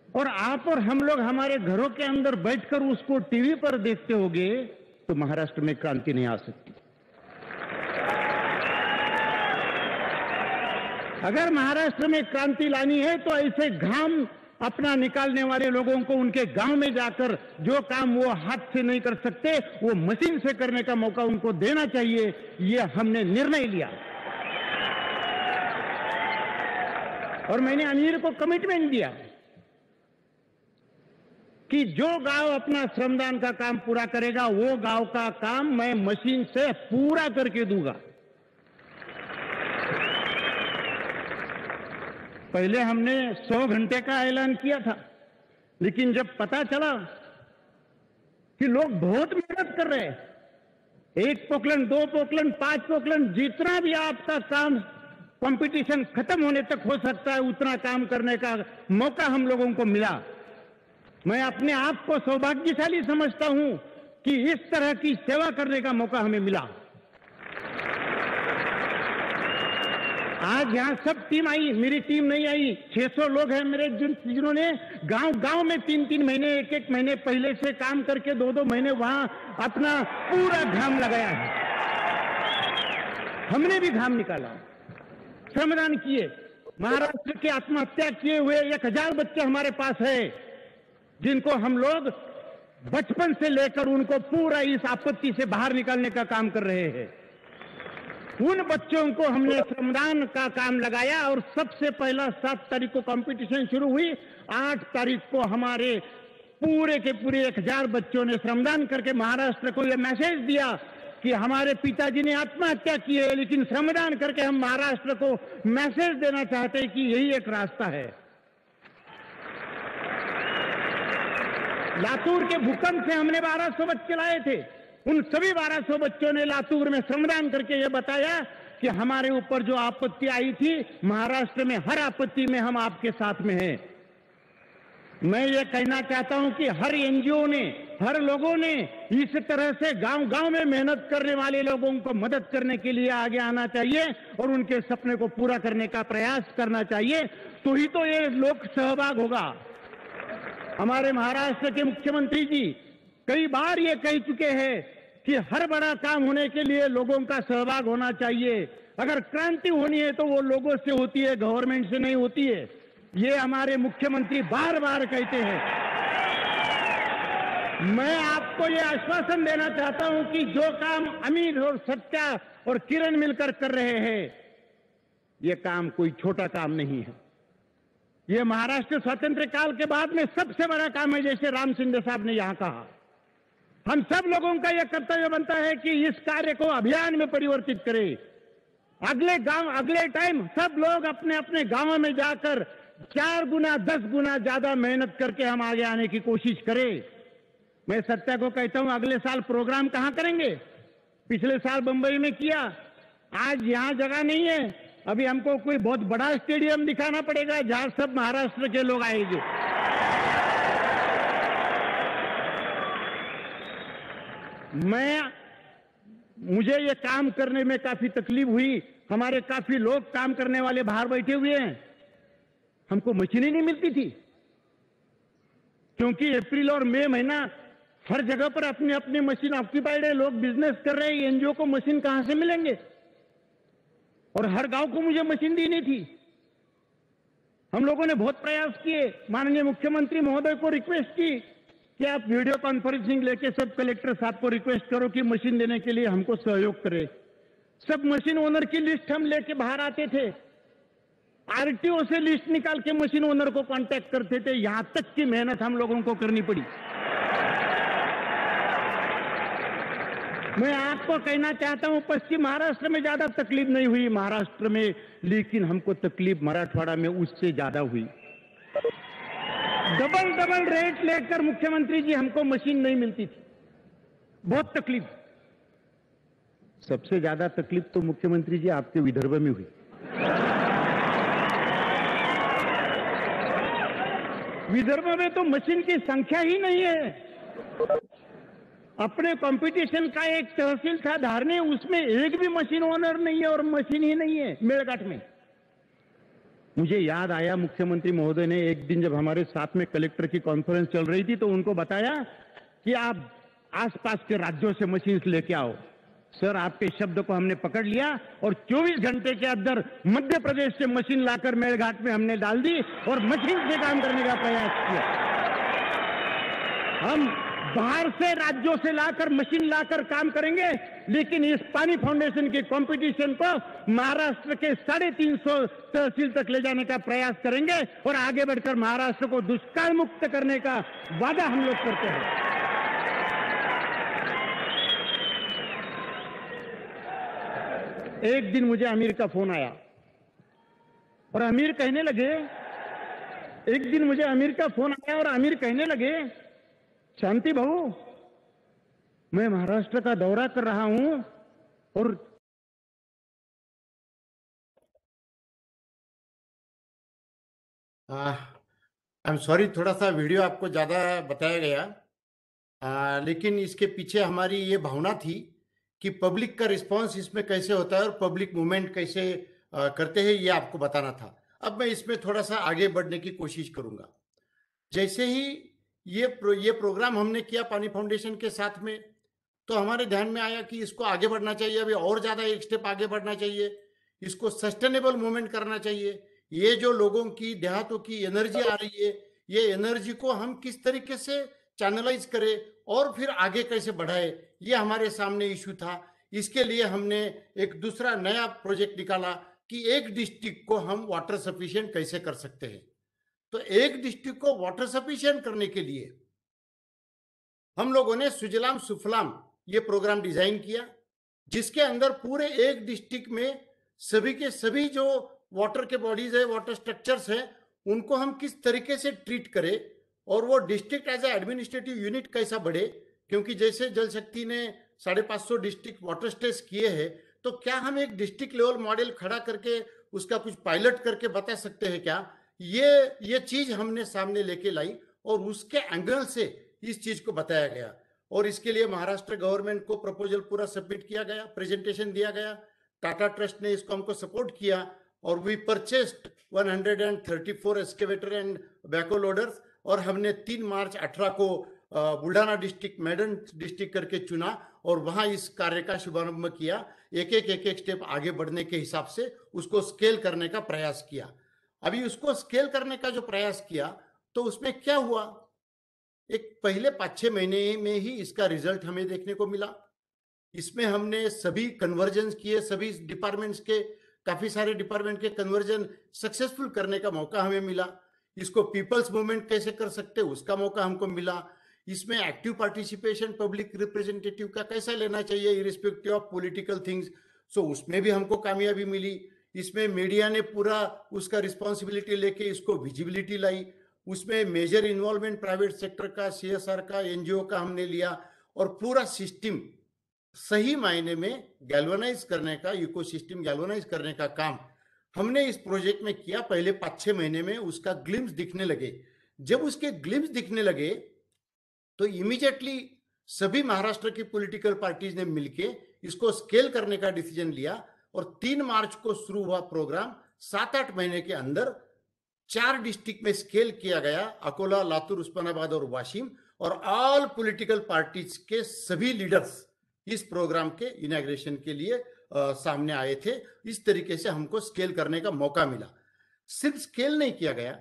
और आप और हम लोग हमारे घरों के अंदर बैठकर उसको टीवी पर देखते होंगे, तो महाराष्ट्र में क्रांति नहीं आ सकती। अगर महाराष्ट्र में क्रांति लानी है तो ऐसे घाम अपना निकालने वाले लोगों को उनके गांव में जाकर जो काम वो हाथ से नहीं कर सकते वो मशीन से करने का मौका उनको देना चाहिए। ये हमने निर्णय लिया और मैंने अमीर को कमिटमेंट दिया कि जो गांव अपना श्रमदान का काम पूरा करेगा वो गांव का काम मैं मशीन से पूरा करके दूंगा। पहले हमने 100 घंटे का ऐलान किया था, लेकिन जब पता चला कि लोग बहुत मेहनत कर रहे हैं, 1 पोकलन, 2 पोकलन, 5 पोकलन, जितना भी आपका काम कंपटीशन खत्म होने तक हो सकता है उतना काम करने का मौका हम लोगों को मिला। मैं अपने आप को सौभाग्यशाली समझता हूं कि इस तरह की सेवा करने का मौका हमें मिला। आज यहां सब टीम आई, मेरी टीम नहीं आई। 600 लोग हैं मेरे जिन्होंने गांव में 3-3 महीने, 1-1 महीने पहले से काम करके 2-2 महीने वहां अपना पूरा घाम लगाया है। हमने भी घाम निकाला, श्रमदान किए। महाराष्ट्र के आत्महत्या किए हुए 1000 बच्चे हमारे पास है, जिनको हम लोग बचपन से लेकर उनको पूरा इस आपत्ति से बाहर निकालने का काम कर रहे हैं। उन बच्चों को हमने श्रमदान का काम लगाया और सबसे पहला 7 तारीख को कंपटीशन शुरू हुई। 8 तारीख को हमारे पूरे के पूरे 1000 बच्चों ने श्रमदान करके महाराष्ट्र को यह मैसेज दिया कि हमारे पिताजी ने आत्महत्या की है, लेकिन श्रमदान करके हम महाराष्ट्र को मैसेज देना चाहते हैं कि यही एक रास्ता है। लातूर के भूकंप से हमने 1200 बच्चे लाए थे। उन सभी 1200 बच्चों ने लातूर में श्रमदान करके यह बताया कि हमारे ऊपर जो आपत्ति आई थी, महाराष्ट्र में हर आपत्ति में हम आपके साथ में हैं। मैं ये कहना चाहता हूं कि हर एनजीओ ने, हर लोगों ने इस तरह से गांव-गांव में मेहनत करने वाले लोगों को मदद करने के लिए आगे आना चाहिए और उनके सपने को पूरा करने का प्रयास करना चाहिए, तो ही तो ये लोक सहभाग होगा। हमारे महाराष्ट्र के मुख्यमंत्री जी कई बार ये कह चुके हैं कि हर बड़ा काम होने के लिए लोगों का सहभाग होना चाहिए। अगर क्रांति होनी है तो वो लोगों से होती है, गवर्नमेंट से नहीं होती है। ये हमारे मुख्यमंत्री बार बार कहते हैं। मैं आपको ये आश्वासन देना चाहता हूं कि जो काम अमीर और सत्या और किरण मिलकर कर रहे हैं, ये काम कोई छोटा काम नहीं है। ये महाराष्ट्र स्वतंत्र काल के बाद में सबसे बड़ा काम है, जैसे राम शिंदे साहब ने यहां कहा। हम सब लोगों का यह कर्तव्य बनता है कि इस कार्य को अभियान में परिवर्तित करें। अगले टाइम सब लोग अपने अपने गांवों में जाकर 4 गुना 10 गुना ज्यादा मेहनत करके हम आगे आने की कोशिश करें। मैं सत्या को कहता हूं, अगले साल प्रोग्राम कहां करेंगे? पिछले साल बंबई में किया, आज यहां जगह नहीं है। अभी हमको कोई बहुत बड़ा स्टेडियम दिखाना पड़ेगा जहां सब महाराष्ट्र के लोग आएंगे। मुझे ये काम करने में काफी तकलीफ हुई। हमारे काफी लोग काम करने वाले बाहर बैठे हुए हैं, हमको मशीन ही नहीं मिलती थी, क्योंकि अप्रैल और मई महीना हर जगह पर अपनी अपनी मशीन ऑक्यूपाइड है, लोग बिजनेस कर रहे हैं। एनजीओ को मशीन कहां से मिलेंगे? और हर गांव को मुझे मशीन दी नहीं थी। हम लोगों ने बहुत प्रयास किए, माननीय मुख्यमंत्री महोदय को रिक्वेस्ट की कि आप वीडियो कॉन्फ्रेंसिंग लेके सब कलेक्टर साहब को रिक्वेस्ट करो कि मशीन देने के लिए हमको सहयोग करें। सब मशीन ओनर की लिस्ट हम लेके बाहर आते थे। आरटीओ से लिस्ट निकाल के मशीन ओनर को कांटेक्ट करते थे, यहां तक की मेहनत हम लोगों को करनी पड़ी। मैं आपको कहना चाहता हूं, पश्चिम महाराष्ट्र में ज्यादा तकलीफ नहीं हुई महाराष्ट्र में, लेकिन हमको तकलीफ मराठवाड़ा में उससे ज्यादा हुई। डबल रेट लेकर मुख्यमंत्री जी हमको मशीन नहीं मिलती थी, बहुत तकलीफ। सबसे ज्यादा तकलीफ तो मुख्यमंत्री जी आपके विदर्भ में हुई। विदर्भ में तो मशीन की संख्या ही नहीं है। अपने कंपटीशन का एक तहसील था धारने, उसमें एक भी मशीन ओनर नहीं है और मशीन ही नहीं है मेलघाट में। मुझे याद आया मुख्यमंत्री महोदय ने एक दिन जब हमारे साथ में कलेक्टर की कॉन्फ्रेंस चल रही थी तो उनको बताया कि आप आसपास के राज्यों से मशीन लेके आओ। सर, आपके शब्द को हमने पकड़ लिया और 24 घंटे के अंदर मध्य प्रदेश से मशीन लाकर मेलघाट में हमने डाल दी और मशीन से काम करने का प्रयास किया। हम बाहर से राज्यों से लाकर मशीन लाकर काम करेंगे, लेकिन इस पानी फाउंडेशन के कंपटीशन को महाराष्ट्र के 350 तहसील तक ले जाने का प्रयास करेंगे और आगे बढ़कर महाराष्ट्र को दुष्काल मुक्त करने का वादा हम लोग करते हैं। एक दिन मुझे आमिर का फोन आया और आमिर कहने लगे, शांति भाऊ, मैं महाराष्ट्र का दौरा कर रहा हूं और आई एम सॉरी, थोड़ा सा वीडियो आपको ज्यादा बताया गया, लेकिन इसके पीछे हमारी ये भावना थी कि पब्लिक का रिस्पांस इसमें कैसे होता है और पब्लिक मूवमेंट कैसे करते हैं, ये आपको बताना था। अब मैं इसमें थोड़ा सा आगे बढ़ने की कोशिश करूंगा। जैसे ही ये प्रोग्राम हमने किया पानी फाउंडेशन के साथ में, तो हमारे ध्यान में आया कि इसको आगे बढ़ना चाहिए, अभी और ज़्यादा एक स्टेप आगे बढ़ना चाहिए, इसको सस्टेनेबल मूवमेंट करना चाहिए। ये जो लोगों की देहातों की एनर्जी आ रही है, ये एनर्जी को हम किस तरीके से चैनलाइज करें और फिर आगे कैसे बढ़ाए, ये हमारे सामने इशू था। इसके लिए हमने एक दूसरा नया प्रोजेक्ट निकाला कि एक डिस्ट्रिक्ट को हम वाटर सफिशिएंट कैसे कर सकते हैं। तो एक डिस्ट्रिक्ट को वाटर सफिशिएंट करने के लिए हम लोगों ने सुजलाम सुफलाम ये प्रोग्राम डिजाइन किया, जिसके अंदर पूरे एक डिस्ट्रिक्ट में सभी के सभी जो वाटर के बॉडीज है, वाटर स्ट्रक्चर्स है, उनको हम किस तरीके से ट्रीट करें और वो district as a administrative unit कैसा बढ़े। क्योंकि जैसे जल शक्ति ने 550 डिस्ट्रिक्ट वाटर स्टेज किए हैं, तो क्या हम एक डिस्ट्रिक्ट लेवल मॉडल खड़ा करके उसका कुछ पायलट करके बता सकते हैं क्या? ये चीज हमने सामने लेके लाई और उसके एंगल से इस चीज को बताया गया और इसके लिए महाराष्ट्र गवर्नमेंट को प्रपोजल पूरा सबमिट किया गया, प्रेजेंटेशन दिया गया। टाटा ट्रस्ट ने इसको हमको सपोर्ट किया और वी परचेस्ड 134 एक्सकेवेटर एंड बैको लोडर्स और हमने 3 मार्च 18 को बुल्ढाना डिस्ट्रिक्ट मैडन डिस्ट्रिक्ट करके चुना और वहां इस कार्य का शुभारंभ किया। एक स्टेप आगे बढ़ने के हिसाब से उसको स्केल करने का प्रयास किया। अभी उसको स्केल करने का जो प्रयास किया तो उसमें क्या हुआ, एक पहले 5-6 महीने में ही इसका रिजल्ट हमें देखने को मिला। इसमें हमने सभी कन्वर्जन किए, सभी डिपार्टमेंट्स के, काफी सारे डिपार्टमेंट के कन्वर्जन सक्सेसफुल करने का मौका हमें मिला। इसको पीपल्स मूवमेंट कैसे कर सकते उसका मौका हमको मिला। इसमें एक्टिव पार्टिसिपेशन पब्लिक रिप्रेजेंटेटिव का कैसा लेना चाहिए इरिस्पेक्टिव ऑफ पॉलिटिकल थिंग्स, सो उसमें भी हमको कामयाबी मिली। इसमें मीडिया ने पूरा उसका रिस्पॉन्सिबिलिटी लेके इसको विजिबिलिटी लाई। उसमें मेजर इन्वॉल्वमेंट प्राइवेट सेक्टर का, CSR का, NGO का हमने लिया और पूरा सिस्टम सही मायने में गैल्वनाइज करने का, इकोसिस्टम गैल्वनाइज करने का काम हमने इस प्रोजेक्ट में किया। पहले 5-6 महीने में उसका ग्लिम्स दिखने लगे। जब उसके ग्लिम्स दिखने लगे तो इमीडिएटली सभी महाराष्ट्र की पॉलिटिकल पार्टीज ने मिलके इसको स्केल करने का डिसीजन लिया और 3 मार्च को शुरू हुआ प्रोग्राम। 7-8 महीने के अंदर 4 डिस्ट्रिक्ट में स्केल किया गया, अकोला, लातूर, उस्मानाबाद और वाशिम, और ऑल पॉलिटिकल पार्टीज के सभी लीडर्स इस प्रोग्राम के इनॉग्रेशन के लिए सामने आए थे। इस तरीके से हमको स्केल करने का मौका मिला। सिर्फ स्केल नहीं किया गया,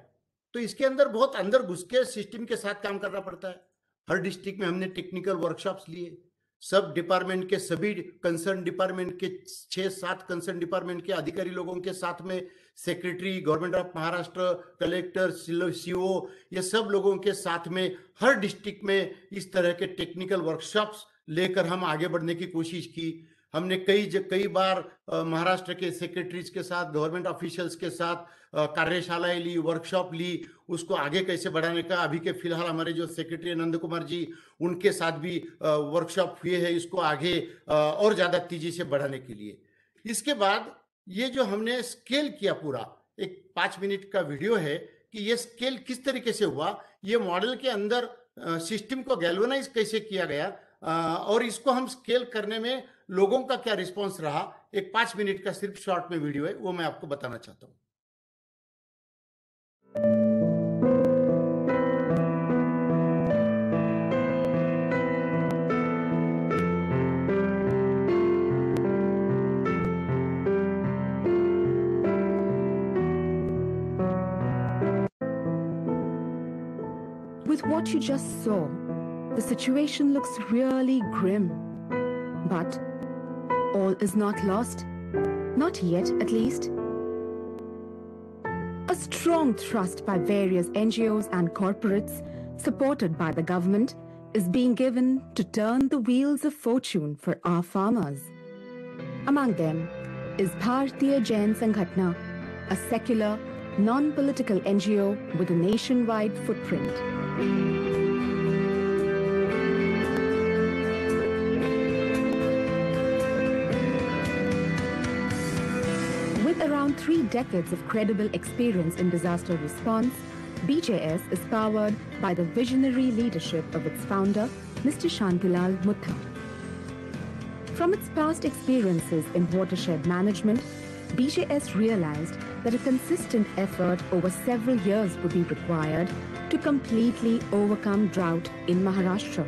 तो इसके अंदर बहुत अंदर घुस के सिस्टम के साथ काम करना पड़ता है। हर डिस्ट्रिक्ट में हमने टेक्निकल वर्कशॉप्स लिए, सब डिपार्टमेंट के सभी कंसर्न डिपार्टमेंट के 6-7 कंसर्न डिपार्टमेंट के अधिकारी लोगों के साथ में secretary, government of Maharashtra, collector, CO, ये सब लोगों के साथ में हर डिस्ट्रिक्ट में इस तरह के टेक्निकल वर्कशॉप्स लेकर हम आगे बढ़ने की कोशिश की। हमने कई बार महाराष्ट्र के सेक्रेटरीज के साथ, गवर्नमेंट ऑफिशियल्स के साथ कार्यशालाएं ली, वर्कशॉप ली, उसको आगे कैसे बढ़ाने का। अभी के फिलहाल हमारे जो सेक्रेटरी नंद कुमार जी, उनके साथ भी वर्कशॉप हुए हैं इसको आगे और ज्यादा तेजी से बढ़ाने के लिए। इसके बाद ये जो हमने स्केल किया पूरा, एक 5 मिनट का वीडियो है कि ये स्केल किस तरीके से हुआ, ये मॉडल के अंदर सिस्टम को गैल्वेनाइज कैसे किया गया और इसको हम स्केल करने में लोगों का क्या रिस्पॉन्स रहा। एक 5 मिनट का सिर्फ शॉर्ट में वीडियो है, वो मैं आपको बताना चाहता हूँ। With what you just saw, the situation looks really grim. But all is not lost. Not yet, at least. A strong thrust by various NGOs and corporates, supported by the government, is being given to turn the wheels of fortune for our farmers. Among them is Bharatiya Jain Sanghatna, a secular, non-political NGO with a nationwide footprint. With around 3 decades of credible experience in disaster response, BJS is powered by the visionary leadership of its founder, Mr. Shantilal Mutta. From its past experiences in watershed management, BJS realized that a consistent effort over several years would be required to completely overcome drought in Maharashtra.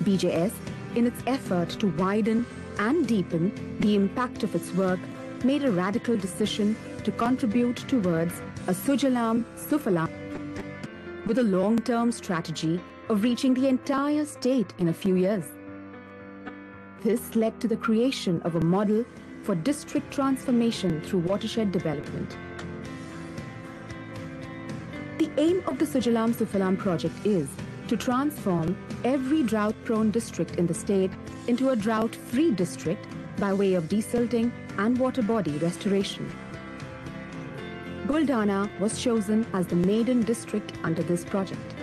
BJS, in its effort to widen and deepen the impact of its work, made a radical decision to contribute towards a Sujalam Sufalam with a long-term strategy of reaching the entire state in a few years. This led to the creation of a model for district transformation through watershed development. The aim of the Sujalam Sufalam project is to transform every drought-prone district in the state into a drought-free district by way of desilting and water body restoration. Buldana was chosen as the maiden district under this project.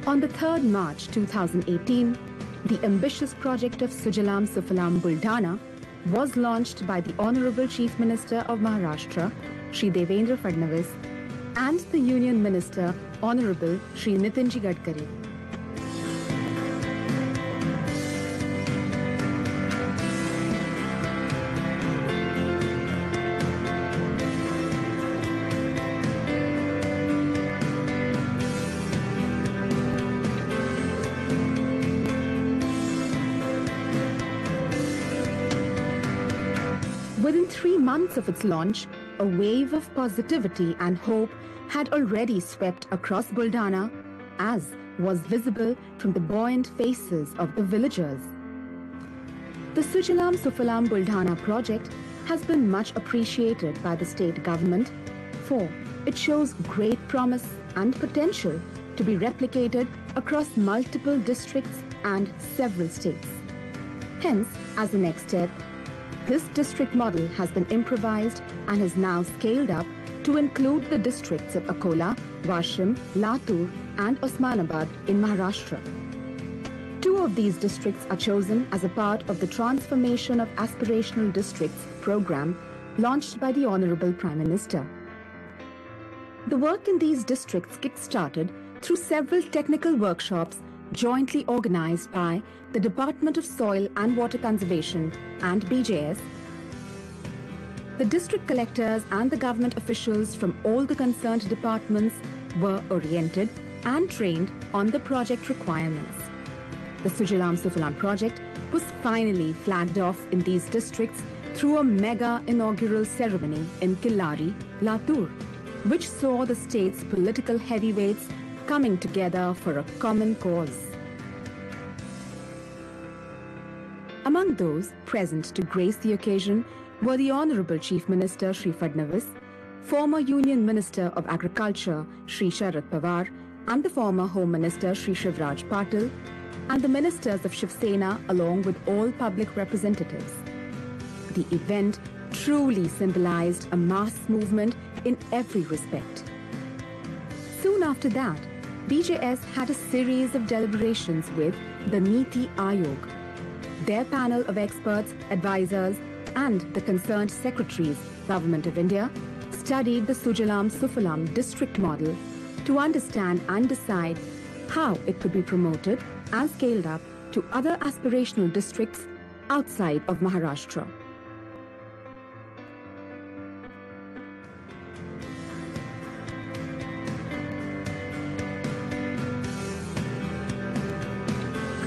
On the 3rd March 2018, the ambitious project of Sujalam Sufalam Buldana was launched by the Honorable Chief Minister of Maharashtra, Shri Devendra Fadnavis, and the Union Minister, Honorable Shri Nitinji Gadkari. Within 3 months of its launch, a wave of positivity and hope had already swept across Buldana, as was visible from the buoyant faces of the villagers. The Sujalam Sufalam Buldana project has been much appreciated by the state government, for it shows great promise and potential to be replicated across multiple districts and several states. Hence, as a next step, this district model has been improvised and is now scaled up to include the districts of Akola, Washim, Latur and Osmanabad in Maharashtra. 2 of these districts are chosen as a part of the Transformation of Aspirational Districts program launched by the Honorable Prime Minister. The work in these districts kick-started through several technical workshops jointly organized by the Department of Soil and Water Conservation and BJS. The district collectors and the government officials from all the concerned departments were oriented and trained on the project requirements. The Sujalam Sufalam project was finally flagged off in these districts through a mega inaugural ceremony in Killari, Latur, which saw the state's political heavyweights coming together for a common cause. Among those present to grace the occasion were the Honorable Chief Minister Shri Fadnavis, former Union Minister of Agriculture Shri Sharad Pawar, and the former Home Minister Shri Shivraj Patil, and the ministers of Shiv Sena along with all public representatives. The event truly symbolized a mass movement in every respect. Soon after that, BJS had a series of deliberations with the Niti Aayog. Their panel of experts, advisors, and the concerned secretaries, Government of India, studied the Sujalam Sufalam district model to understand and decide how it could be promoted and scaled up to other aspirational districts outside of Maharashtra.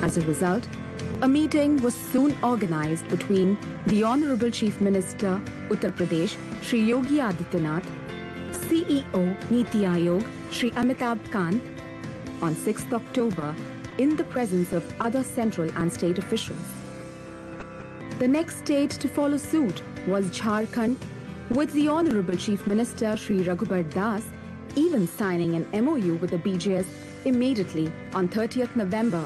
As a result, a meeting was soon organized between the Honorable Chief Minister, Uttar Pradesh, Shri Yogi Adityanath, CEO, Niti Aayog, Shri Amitabh Kant, on 6th October in the presence of other central and state officials. The next state to follow suit was Jharkhand, with the Honorable Chief Minister, Shri Raghubar Das, even signing an MOU with the BJS immediately on 30th November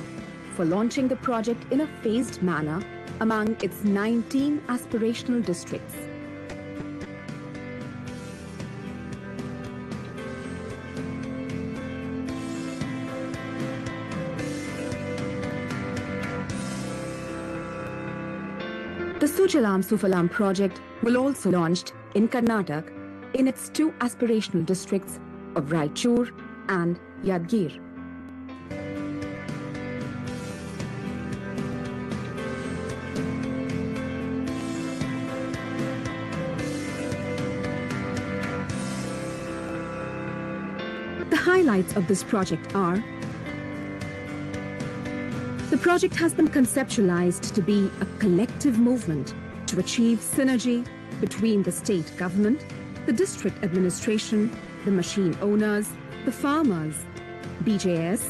for launching the project in a phased manner among its 19 aspirational districts. The Sujalam Sufalam project will also be launched in Karnataka in its two aspirational districts of Raichur and Yadgir. The highlights of this project are: the project has been conceptualized to be a collective movement to achieve synergy between the state government, the district administration, the machine owners, the farmers, BJS,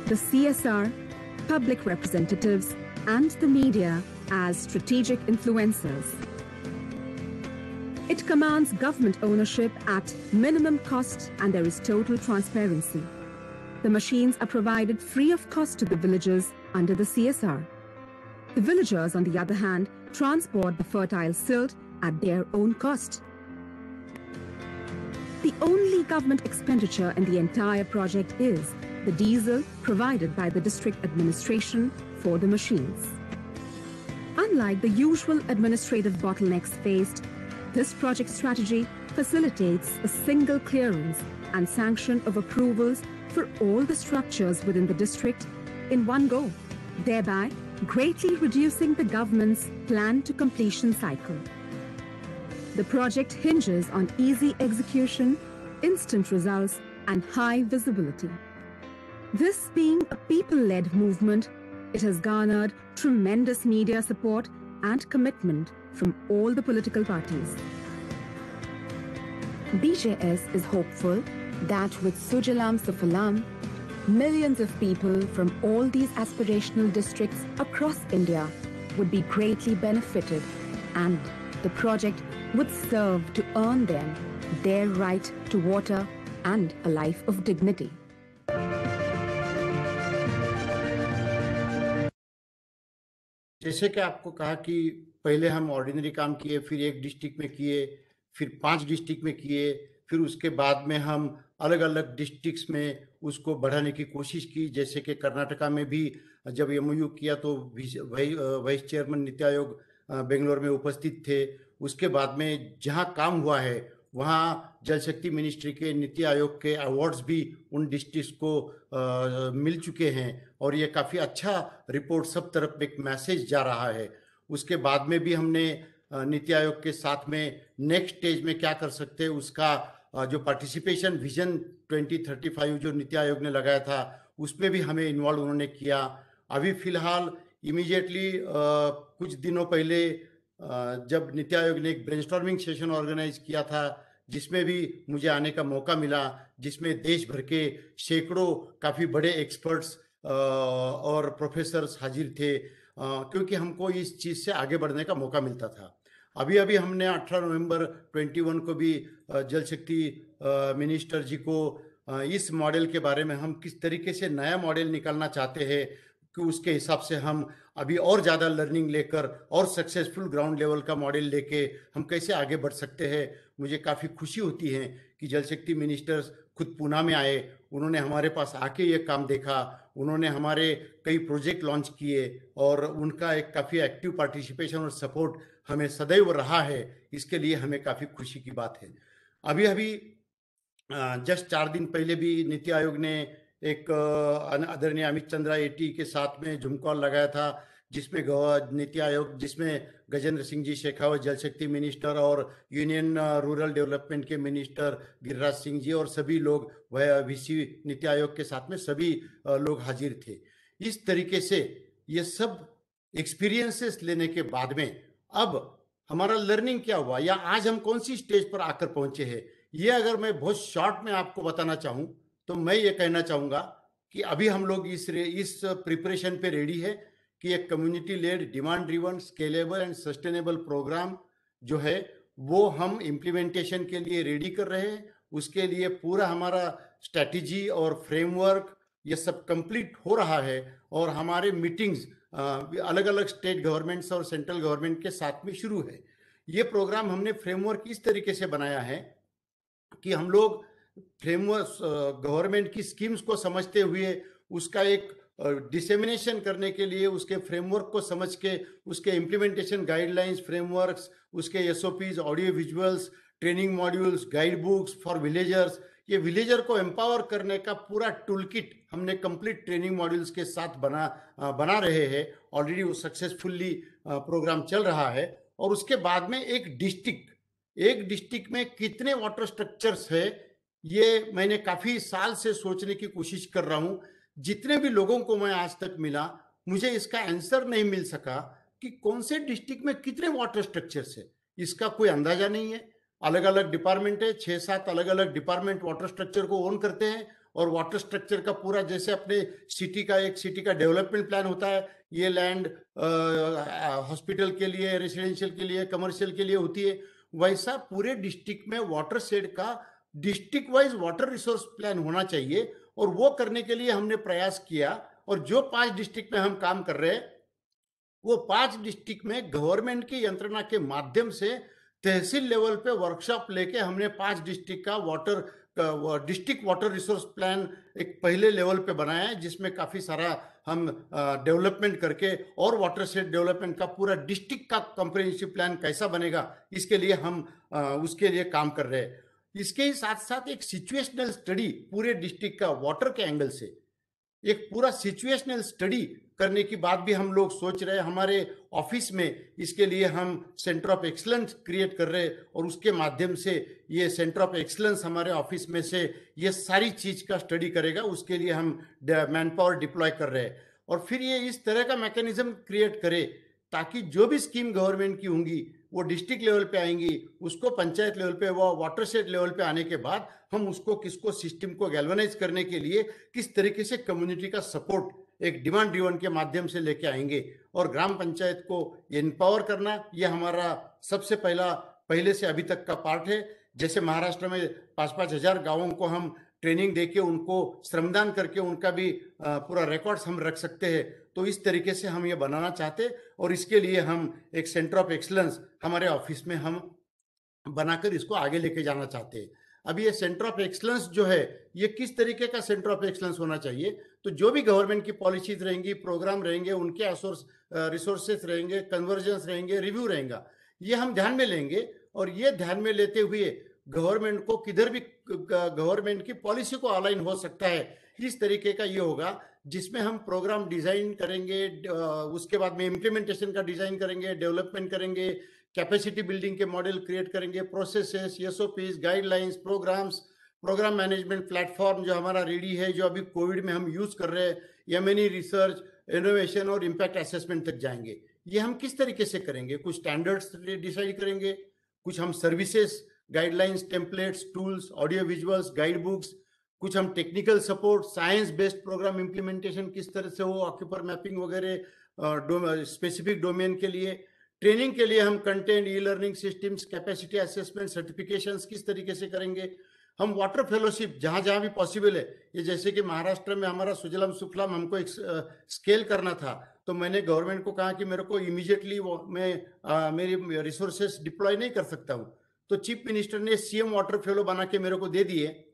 the CSR, public representatives, and the media as strategic influencers. It commands government ownership at minimum cost, and there is total transparency. The machines are provided free of cost to the villagers under the CSR. The villagers, on the other hand, transport the fertile silt at their own cost. The only government expenditure in the entire project is the diesel provided by the district administration for the machines. Unlike the usual administrative bottlenecks faced, this project strategy facilitates a single clearance and sanction of approvals for all the structures within the district in one go, thereby greatly reducing the government's plan to completion cycle. The project hinges on easy execution, instant results, and high visibility. This being a people-led movement, it has garnered tremendous media support and commitment from all the political parties. BJS is hopeful that with Sujalam Sufalam, millions of people from all these aspirational districts across India would be greatly benefited, and the project would serve to earn them their right to water and a life of dignity. जैसे कि आपको कहा कि पहले हम ordinary काम किए, फिर एक डिस्ट्रिक्ट में किए, फिर 5 डिस्ट्रिक्ट में किए, फिर उसके बाद में हम अलग अलग डिस्ट्रिक्ट्स में उसको बढ़ाने की कोशिश की। जैसे कि कर्नाटका में भी जब एमओयू किया तो वाइस चेयरमैन नीति आयोग बेंगलोर में उपस्थित थे। उसके बाद में जहां काम हुआ है वहाँ जल शक्ति मिनिस्ट्री के नीति आयोग के अवार्ड्स भी उन डिस्ट्रिक्ट्स को मिल चुके हैं और ये काफ़ी अच्छा रिपोर्ट सब तरफ एक मैसेज जा रहा है। उसके बाद में भी हमने नीति आयोग के साथ में नेक्स्ट स्टेज में क्या कर सकते हैं उसका जो पार्टिसिपेशन विजन 2035 जो नीति आयोग ने लगाया था उसमें भी हमें इन्वॉल्व उन्होंने किया। अभी फिलहाल इमीडिएटली कुछ दिनों पहले जब नीति आयोग ने एक ब्रेनस्टॉर्मिंग सेशन ऑर्गेनाइज किया था जिसमें भी मुझे आने का मौका मिला, जिसमें देश भर के सैकड़ों काफ़ी बड़े एक्सपर्ट्स और प्रोफेसर्स हाजिर थे क्योंकि हमको इस चीज़ से आगे बढ़ने का मौका मिलता था। अभी अभी हमने 18 नवंबर 21 को भी जल शक्ति मिनिस्टर जी को इस मॉडल के बारे में हम किस तरीके से नया मॉडल निकालना चाहते हैं कि उसके हिसाब से हम अभी और ज़्यादा लर्निंग लेकर और सक्सेसफुल ग्राउंड लेवल का मॉडल लेके हम कैसे आगे बढ़ सकते हैं। मुझे काफ़ी खुशी होती है कि जल शक्ति मिनिस्टर्स खुद पूना में आए, उन्होंने हमारे पास आके ये काम देखा, उन्होंने हमारे कई प्रोजेक्ट लॉन्च किए और उनका एक काफ़ी एक्टिव पार्टिसिपेशन और सपोर्ट हमें सदैव रहा है। इसके लिए हमें काफ़ी खुशी की बात है। अभी अभी जस्ट 4 दिन पहले भी नीति आयोग ने एक आदरणीय अमित चंद्रा एटी के साथ में जूम कॉल लगाया था, जिसमें नीति आयोग, जिसमें गजेंद्र सिंह जी शेखावत जल शक्ति मिनिस्टर और यूनियन रूरल डेवलपमेंट के मिनिस्टर गिरिराज सिंह जी और सभी लोग वह वीसी नीति आयोग के साथ में सभी लोग हाजिर थे। इस तरीके से ये सब एक्सपीरियंसेस लेने के बाद में अब हमारा लर्निंग क्या हुआ या आज हम कौन सी स्टेज पर आकर पहुंचे हैं, ये अगर मैं बहुत शॉर्ट में आपको बताना चाहूँ तो मैं ये कहना चाहूँगा कि अभी हम लोग इस प्रिपरेशन पे रेडी है कि एक community led, demand driven, scalable and sustainable program जो है वो हम इम्प्लीमेंटेशन के लिए रेडी कर रहे हैं। उसके लिए पूरा हमारा स्ट्रैटेजी और फ्रेमवर्क ये सब कंप्लीट हो रहा है और हमारे मीटिंग्स अलग अलग स्टेट गवर्नमेंट्स और सेंट्रल गवर्नमेंट के साथ में शुरू है। ये प्रोग्राम हमने फ्रेमवर्क इस तरीके से बनाया है कि हम लोग फ्रेमवर्क गवर्नमेंट की स्कीम्स को समझते हुए उसका एक डिसेमिनेशन करने के लिए उसके फ्रेमवर्क को समझ के उसके इम्प्लीमेंटेशन गाइडलाइंस, फ्रेमवर्क्स, उसके SOPs, audio visuals, training modules, guide books for villagers, ये विलेजर को एम्पावर करने का पूरा टूल किट हमने कंप्लीट ट्रेनिंग मॉड्यूल्स के साथ बना रहे हैं। ऑलरेडी वो सक्सेसफुली प्रोग्राम चल रहा है। और उसके बाद में एक डिस्ट्रिक्ट में कितने वाटर स्ट्रक्चर्स है, ये मैंने काफ़ी साल से सोचने की कोशिश कर रहा हूँ। जितने भी लोगों को मैं आज तक मिला, मुझे इसका आंसर नहीं मिल सका कि कौन से डिस्ट्रिक्ट में कितने वाटर स्ट्रक्चर्स है, इसका कोई अंदाजा नहीं है। अलग अलग डिपार्टमेंट है, 6-7 अलग अलग डिपार्टमेंट वाटर स्ट्रक्चर को ओन करते हैं और वाटर स्ट्रक्चर का पूरा, जैसे अपने एक सिटी का डेवलपमेंट प्लान होता है, ये लैंड हॉस्पिटल के लिए, रेसिडेंशियल के लिए, कमर्शियल के लिए होती है, वैसा पूरे डिस्ट्रिक्ट में वाटर शेड का district wise water resource plan होना चाहिए। और वो करने के लिए हमने प्रयास किया और जो 5 डिस्ट्रिक्ट में हम काम कर रहे हैं वो 5 डिस्ट्रिक्ट में गवर्नमेंट की यंत्रणा के माध्यम से तहसील लेवल पे वर्कशॉप लेके हमने 5 डिस्ट्रिक्ट का डिस्ट्रिक्ट वाटर रिसोर्स प्लान एक पहले लेवल पे बनाया है, जिसमें काफ़ी सारा हम डेवलपमेंट करके और वाटर शेड डेवलपमेंट का पूरा डिस्ट्रिक्ट का कॉम्प्रिहेंसिव प्लान कैसा बनेगा, इसके लिए हम उसके लिए काम कर रहे हैं। इसके ही साथ साथ एक सिचुएशनल स्टडी पूरे डिस्ट्रिक्ट का वाटर के एंगल से एक पूरा सिचुएशनल स्टडी करने की बात भी हम लोग सोच रहे हैं। हमारे ऑफिस में इसके लिए हम सेंटर ऑफ एक्सलेंस क्रिएट कर रहे हैं और उसके माध्यम से ये सेंटर ऑफ एक्सलेंस हमारे ऑफिस में से ये सारी चीज का स्टडी करेगा। उसके लिए हम मैन पावर डिप्लॉय कर रहे हैं और फिर ये इस तरह का मैकेनिज्म क्रिएट करे ताकि जो भी स्कीम गवर्नमेंट की होंगी वो डिस्ट्रिक्ट लेवल पे आएंगी, उसको पंचायत लेवल पे, वो वाटर शेड लेवल पे आने के बाद हम उसको सिस्टम को गैल्वेनाइज करने के लिए किस तरीके से कम्युनिटी का सपोर्ट एक डिमांड ड्रिवन के माध्यम से लेके आएंगे और ग्राम पंचायत को एम्पावर करना, ये हमारा सबसे पहले से अभी तक का पार्ट है। जैसे महाराष्ट्र में 5-5 हजार गाँवों को हम ट्रेनिंग देके उनको श्रमदान करके उनका भी पूरा रिकॉर्ड्स हम रख सकते हैं, तो इस तरीके से हम ये बनाना चाहते और इसके लिए हम एक सेंटर ऑफ एक्सलेंस हमारे ऑफिस में हम बनाकर इसको आगे लेके जाना चाहते हैं। अभी ये सेंटर ऑफ एक्सलेंस जो है ये किस तरीके का सेंटर ऑफ एक्सलेंस होना चाहिए, तो जो भी गवर्नमेंट की पॉलिसीज रहेंगी, प्रोग्राम रहेंगे, उनके रिसोर्सेस रहेंगे, कन्वर्जेंस रहेंगे, रिव्यू रहेगा, ये हम ध्यान में लेंगे और ये ध्यान में लेते हुए गवर्नमेंट को किधर भी गवर्नमेंट की पॉलिसी को अलाइन हो सकता है, इस तरीके का ये होगा जिसमें हम प्रोग्राम डिजाइन करेंगे, उसके बाद में इम्प्लीमेंटेशन का डिजाइन करेंगे, डेवलपमेंट करेंगे, कैपेसिटी बिल्डिंग के मॉडल क्रिएट करेंगे, processes, SOPs, guidelines, program management platform जो हमारा रेडी है, जो अभी कोविड में हम यूज कर रहे हैं, एमएनई रिसर्च, इनोवेशन और इम्पैक्ट असेसमेंट तक जाएंगे। ये हम किस तरीके से करेंगे, कुछ स्टैंडर्ड्स डिसाइड करेंगे, कुछ हम services, guidelines, templates, tools, audio visuals, guide books, कुछ हम technical support, science based program implementation किस तरह से हो, ऑक्यूपर मैपिंग वगैरह, स्पेसिफिक डोमेन के लिए, ट्रेनिंग के लिए हम content, e learning systems, capacity assessment, certifications किस तरीके से करेंगे। हम वाटर फेलोशिप जहाँ जहाँ भी पॉसिबल है, ये जैसे कि महाराष्ट्र में हमारा सुजलाम सुफलाम हमको एक स्केल करना था, तो मैंने गवर्नमेंट को कहा कि मेरे को इमीडिएटली मैं मेरी रिसोर्सेस डिप्लॉय नहीं कर सकता हूँ, तो चीफ मिनिस्टर ने सीएम वाटर फेलो बना के मेरे को दे दिए,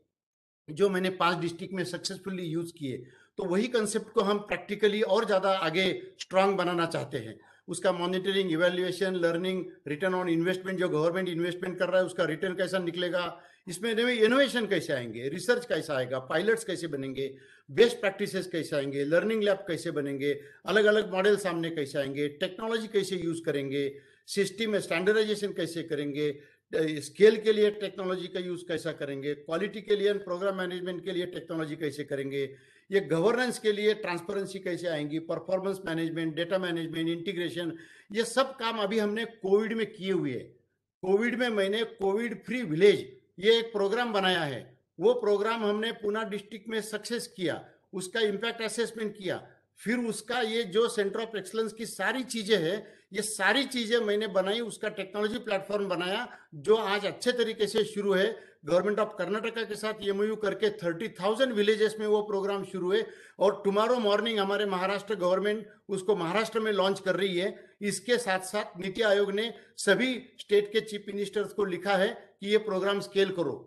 जो मैंने 5 डिस्ट्रिक्ट में सक्सेसफुली यूज किए। तो वही कंसेप्ट को हम प्रैक्टिकली और ज़्यादा आगे स्ट्रांग बनाना चाहते हैं। उसका monitoring, evaluation, learning, return on investment, जो गवर्नमेंट इन्वेस्टमेंट कर रहा है उसका रिटर्न कैसा निकलेगा, इसमें इनोवेशन कैसे आएंगे, रिसर्च कैसा आएगा, पायलट्स कैसे बनेंगे, बेस्ट प्रैक्टिसेस कैसे आएंगे, लर्निंग लैब कैसे बनेंगे, अलग अलग मॉडल सामने कैसे आएंगे, टेक्नोलॉजी कैसे यूज करेंगे, सिस्टम में स्टैंडर्डाइजेशन कैसे करेंगे, स्केल के लिए टेक्नोलॉजी का यूज कैसा करेंगे, क्वालिटी के लिए, प्रोग्राम मैनेजमेंट के लिए टेक्नोलॉजी कैसे करेंगे, ये गवर्नेंस के लिए ट्रांसपेरेंसी कैसे आएंगी, performance management, data management, integration, ये सब काम अभी हमने कोविड में किए हुए हैं। कोविड में मैंने कोविड फ्री विलेज ये एक प्रोग्राम बनाया है, वो प्रोग्राम हमने पूना डिस्ट्रिक्ट में सक्सेस किया, उसका इम्पैक्ट असेसमेंट किया, फिर उसका ये जो सेंटर ऑफ एक्सलेंस की सारी चीजें हैं, ये सारी चीजें मैंने बनाई, उसका टेक्नोलॉजी प्लेटफॉर्म बनाया, जो आज अच्छे तरीके से शुरू है। गवर्नमेंट ऑफ कर्नाटका के साथ एमओयू करके 30,000 विलेजेस में वो प्रोग्राम शुरू है, और टुमारो मॉर्निंग हमारे महाराष्ट्र गवर्नमेंट उसको महाराष्ट्र में लॉन्च कर रही है। इसके साथ साथ नीति आयोग ने सभी स्टेट के चीफ मिनिस्टर्स को लिखा है कि ये प्रोग्राम स्केल करो।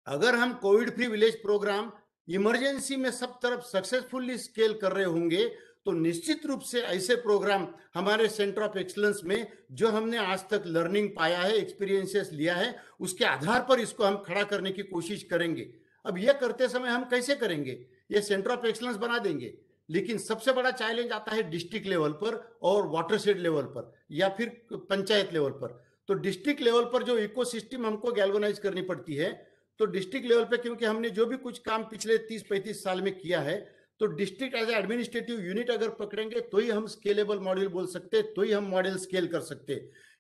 अगर हम COVID free village program emergency में सब तरफ सक्सेसफुली स्केल कर रहे होंगे, तो निश्चित रूप से ऐसे प्रोग्राम हमारे सेंटर ऑफ एक्सलेंस में जो हमने आज तक लर्निंग पाया है, एक्सपीरियंसेस लिया है, उसके आधार पर इसको हम खड़ा करने की कोशिश करेंगे। अब यह करते समय हम कैसे करेंगे, ये सेंटर ऑफ एक्सलेंस बना देंगे, लेकिन सबसे बड़ा चैलेंज आता है डिस्ट्रिक्ट लेवल पर और वाटरशेड लेवल पर या फिर पंचायत लेवल पर। तो डिस्ट्रिक्ट लेवल पर जो इकोसिस्टम हमको गैल्वेनाइज करनी पड़ती है, तो डिस्ट्रिक्ट लेवल पे क्योंकि हमने जो भी कुछ काम पिछले 30-35 साल में किया है, तो डिस्ट्रिक्ट एज एडमिनिस्ट्रेटिव यूनिट अगर पकड़ेंगे तो ही हम स्केलेबल मॉडल बोल सकते, तो ही हम मॉडल स्केल कर सकते।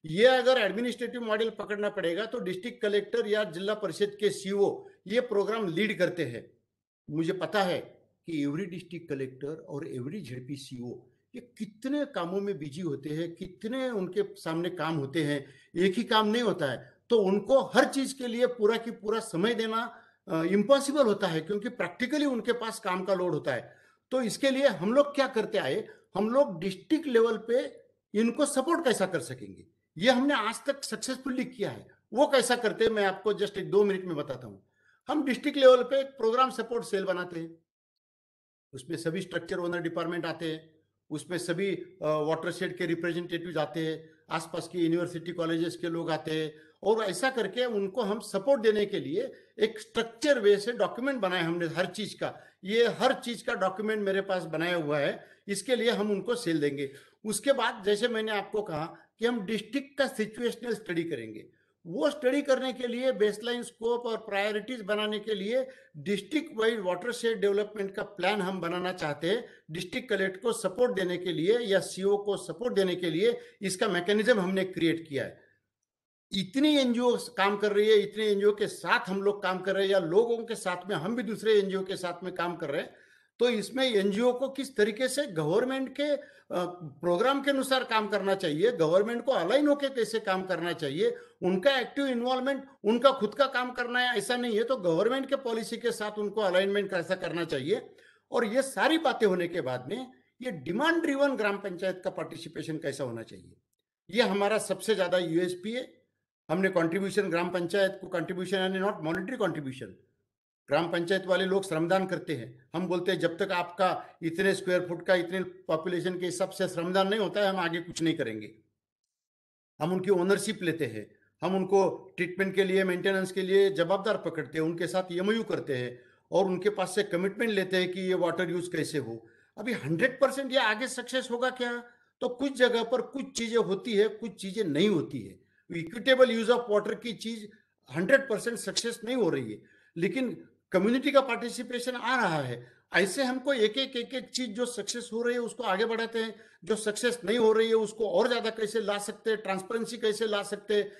ये अगर एडमिनिस्ट्रेटिव मॉडल पकड़ना पड़ेगा तो डिस्ट्रिक्ट कलेक्टर या जिला परिषद के सीईओ ये प्रोग्राम लीड करते हैं। मुझे पता है कि एवरी डिस्ट्रिक्ट कलेक्टर और एवरी जेडपी सीईओ ये कितने कामों में बिजी होते हैं, कितने उनके सामने काम होते हैं, एक ही काम नहीं होता है, तो उनको हर चीज के लिए पूरा की पूरा समय देना इम्पॉसिबल होता है, क्योंकि प्रैक्टिकली उनके पास काम का लोड होता है। तो इसके लिए हम लोग क्या करते आए, हम लोग डिस्ट्रिक्ट लेवल पे इनको सपोर्ट कैसा कर सकेंगे, ये हमने आज तक सक्सेसफुली किया है। वो कैसा करते हैं मैं आपको जस्ट 1-2 मिनट में बताता हूँ। हम डिस्ट्रिक्ट लेवल पे एक प्रोग्राम सपोर्ट सेल बनाते हैं, उसमें सभी स्ट्रक्चर ओनर डिपार्टमेंट आते हैं, उसमें सभी वाटरशेड के रिप्रेजेंटेटिव आते हैं, आसपास की यूनिवर्सिटी कॉलेजेस के लोग आते हैं, और ऐसा करके उनको हम सपोर्ट देने के लिए एक स्ट्रक्चर वे से डॉक्यूमेंट बनाए हमने हर चीज का। ये हर चीज का डॉक्यूमेंट मेरे पास बनाया हुआ है, इसके लिए हम उनको सेल देंगे। उसके बाद जैसे मैंने आपको कहा कि हम डिस्ट्रिक्ट का सिचुएशनल स्टडी करेंगे, वो स्टडी करने के लिए बेसलाइन स्कोप और प्रायोरिटीज बनाने के लिए डिस्ट्रिक्ट वाइड वाटरशेड डेवलपमेंट का प्लान हम बनाना चाहते हैं। डिस्ट्रिक्ट कलेक्टर को सपोर्ट देने के लिए या सीओ को सपोर्ट देने के लिए इसका मैकेनिज्म हमने क्रिएट किया है। इतनी एनजीओ काम कर रही है, इतने एनजीओ के साथ हम लोग काम कर रहे हैं, या लोगों के साथ में हम भी दूसरे एनजीओ के साथ में काम कर रहे हैं, तो इसमें एनजीओ को किस तरीके से गवर्नमेंट के प्रोग्राम के अनुसार काम करना चाहिए, गवर्नमेंट को अलाइन होकर कैसे काम करना चाहिए, उनका एक्टिव इन्वॉल्वमेंट, उनका खुद का काम करना है ऐसा नहीं है, तो गवर्नमेंट के पॉलिसी के साथ उनको अलाइनमेंट कैसा करना चाहिए। और ये सारी बातें होने के बाद में ये डिमांड ड्रिवन ग्राम पंचायत का पार्टिसिपेशन कैसा होना चाहिए, ये हमारा सबसे ज्यादा यूएसपी है। हमने कंट्रीब्यूशन, ग्राम पंचायत को कंट्रीब्यूशन यानी नॉट मॉनेटरी कंट्रीब्यूशन, ग्राम पंचायत वाले लोग श्रमदान करते हैं, हम बोलते हैं जब तक आपका इतने स्क्वायर फुट का इतने पॉपुलेशन के हिसाब से श्रमदान नहीं होता है हम आगे कुछ नहीं करेंगे। हम उनकी ओनरशिप लेते हैं, हम उनको ट्रीटमेंट के लिए, मेंटेनेंस के लिए जवाबदार पकड़ते हैं, उनके साथ एमओयू करते हैं और उनके पास से कमिटमेंट लेते हैं कि ये वाटर यूज कैसे हो। अभी 100% ये आगे सक्सेस होगा क्या, तो कुछ जगह पर कुछ चीजें होती है, कुछ चीजें नहीं होती है। इक्विटेबल यूज ऑफ वाटर की चीज 100% सक्सेस नहीं हो रही है, लेकिन कम्युनिटी का पार्टिसिपेशन आ रहा है। ऐसे हमको एक एक चीज जो सक्सेस हो रही है उसको आगे बढ़ाते हैं, जो सक्सेस नहीं हो रही है उसको और ज्यादा कैसे ला सकते हैं, ट्रांसपेरेंसी कैसे ला सकते हैं,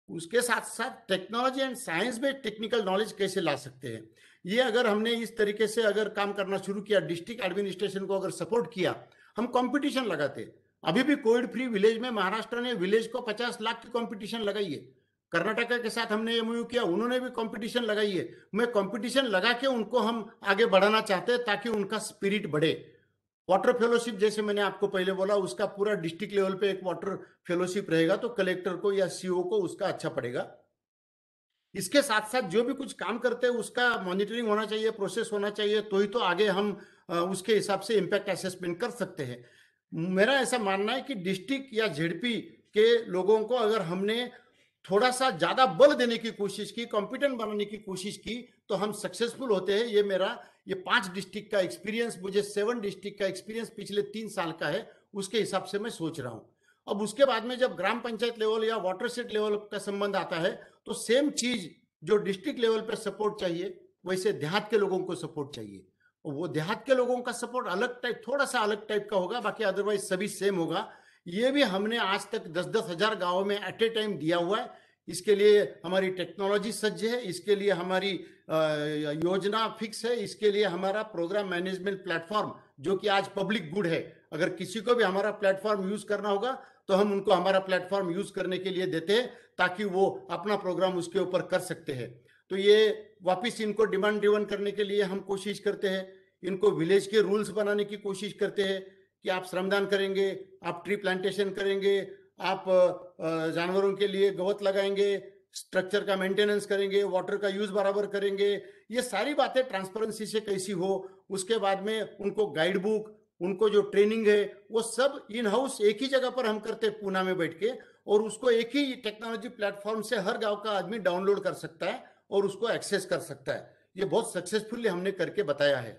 उसके साथ साथ टेक्नोलॉजी एंड साइंस में टेक्निकल नॉलेज कैसे ला सकते हैं। ये अगर हमने इस तरीके से अगर काम करना शुरू किया, डिस्ट्रिक्ट एडमिनिस्ट्रेशन को अगर सपोर्ट किया, हम कंपटीशन लगाते। अभी भी कोविड फ्री विलेज में महाराष्ट्र ने विलेज को 50 लाख की कंपटीशन लगाई है। कर्नाटका के साथ हमने एमओयू किया, उन्होंने भी कंपटीशन लगाई है। मैं कंपटीशन लगा के उनको हम आगे बढ़ाना चाहते हैं ताकि उनका स्पिरिट बढ़े। वाटर फेलोशिप जैसे मैंने आपको पहले बोला, उसका पूरा डिस्ट्रिक्ट लेवल पे एक वाटर फेलोशिप रहेगा तो कलेक्टर को या सीओ को उसका अच्छा पड़ेगा। इसके साथ साथ जो भी कुछ काम करते हैं उसका मॉनिटरिंग होना चाहिए, प्रोसेस होना चाहिए, तो ही तो आगे हम उसके हिसाब से इम्पैक्ट असेसमेंट कर सकते हैं। मेरा ऐसा मानना है कि डिस्ट्रिक्ट या जेडपी के लोगों को अगर हमने थोड़ा सा ज्यादा बल देने की कोशिश की, कॉम्पिटेंट बनाने की कोशिश की, तो हम सक्सेसफुल होते हैं। ये 5 डिस्ट्रिक्ट का एक्सपीरियंस, मुझे 7 डिस्ट्रिक्ट का एक्सपीरियंस पिछले 3 साल का है, उसके हिसाब से मैं सोच रहा हूं। अब उसके बाद में जब ग्राम पंचायत लेवल या वाटरशेड लेवल का संबंध आता है तो सेम चीज जो डिस्ट्रिक्ट लेवल पे सपोर्ट चाहिए वैसे देहात के लोगों को सपोर्ट चाहिए। और वो देहात के लोगों का सपोर्ट अलग टाइप, थोड़ा सा अलग टाइप का होगा, बाकी अदरवाइज सभी सेम होगा। ये भी हमने आज तक 10-10 हजार गाँव में एट ए टाइम दिया हुआ है। इसके लिए हमारी टेक्नोलॉजी सज्ज है, इसके लिए हमारी योजना फिक्स है, इसके लिए हमारा प्रोग्राम मैनेजमेंट प्लेटफॉर्म जो कि आज पब्लिक गुड है, अगर किसी को भी हमारा प्लेटफॉर्म यूज करना होगा तो हम उनको हमारा प्लेटफॉर्म यूज करने के लिए देते हैं ताकि वो अपना प्रोग्राम उसके ऊपर कर सकते हैं। तो ये वापिस इनको डिमांड ड्रिवन करने के लिए हम कोशिश करते हैं, इनको विलेज के रूल्स बनाने की कोशिश करते हैं कि आप श्रमदान करेंगे, आप ट्री प्लांटेशन करेंगे, आप जानवरों के लिए गवत लगाएंगे, स्ट्रक्चर का मेंटेनेंस करेंगे, वाटर का यूज बराबर करेंगे। ये सारी बातें ट्रांसपेरेंसी से कैसी हो, उसके बाद में उनको गाइड बुक, उनको जो ट्रेनिंग है वो सब इन हाउस एक ही जगह पर हम करते हैं पूना में बैठ के, और उसको एक ही टेक्नोलॉजी प्लेटफॉर्म से हर गांव का आदमी डाउनलोड कर सकता है और उसको एक्सेस कर सकता है। ये बहुत सक्सेसफुली हमने करके बताया है।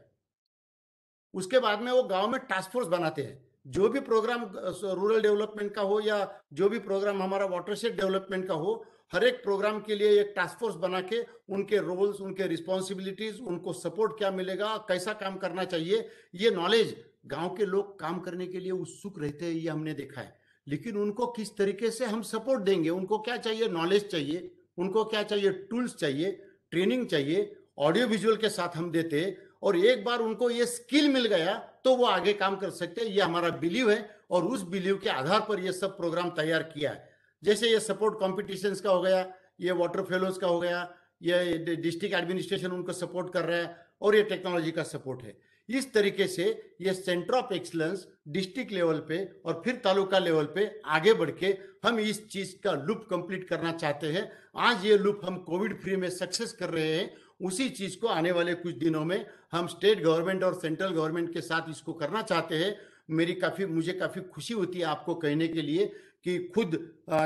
उसके बाद में वो गांव में टास्क फोर्स बनाते हैं, जो भी प्रोग्राम रूरल डेवलपमेंट का हो या जो भी प्रोग्राम हमारा वाटरशेड डेवलपमेंट का हो, हर एक प्रोग्राम के लिए एक टास्क फोर्स बना के उनके रोल्स, उनके रिस्पॉन्सिबिलिटीज, उनको सपोर्ट क्या मिलेगा, कैसा काम करना चाहिए, ये नॉलेज गांव के लोग काम करने के लिए उत्सुक रहते हैं, ये हमने देखा है। लेकिन उनको किस तरीके से हम सपोर्ट देंगे, उनको क्या चाहिए, नॉलेज चाहिए, उनको क्या चाहिए, टूल्स चाहिए, ट्रेनिंग चाहिए, ऑडियो विजुअल के साथ हम देते हैं। और एक बार उनको ये स्किल मिल गया तो वो आगे काम कर सकते हैं, ये हमारा बिलीव है। और उस बिलीव के आधार पर ये सब प्रोग्राम तैयार किया है। जैसे ये सपोर्ट कॉम्पिटिशन्स का हो गया, ये वाटर फेलोज का हो गया, ये डिस्ट्रिक्ट एडमिनिस्ट्रेशन उनको सपोर्ट कर रहा है, और ये टेक्नोलॉजी का सपोर्ट है। इस तरीके से ये centre of excellence district level पे और फिर तालुका लेवल पे आगे बढ़ के हम इस चीज का लूप कंप्लीट करना चाहते हैं। आज ये लूप हम कोविड फ्री में सक्सेस कर रहे हैं, उसी चीज को आने वाले कुछ दिनों में हम स्टेट गवर्नमेंट और सेंट्रल गवर्नमेंट के साथ इसको करना चाहते हैं। मुझे काफी खुशी होती है आपको कहने के लिए कि खुद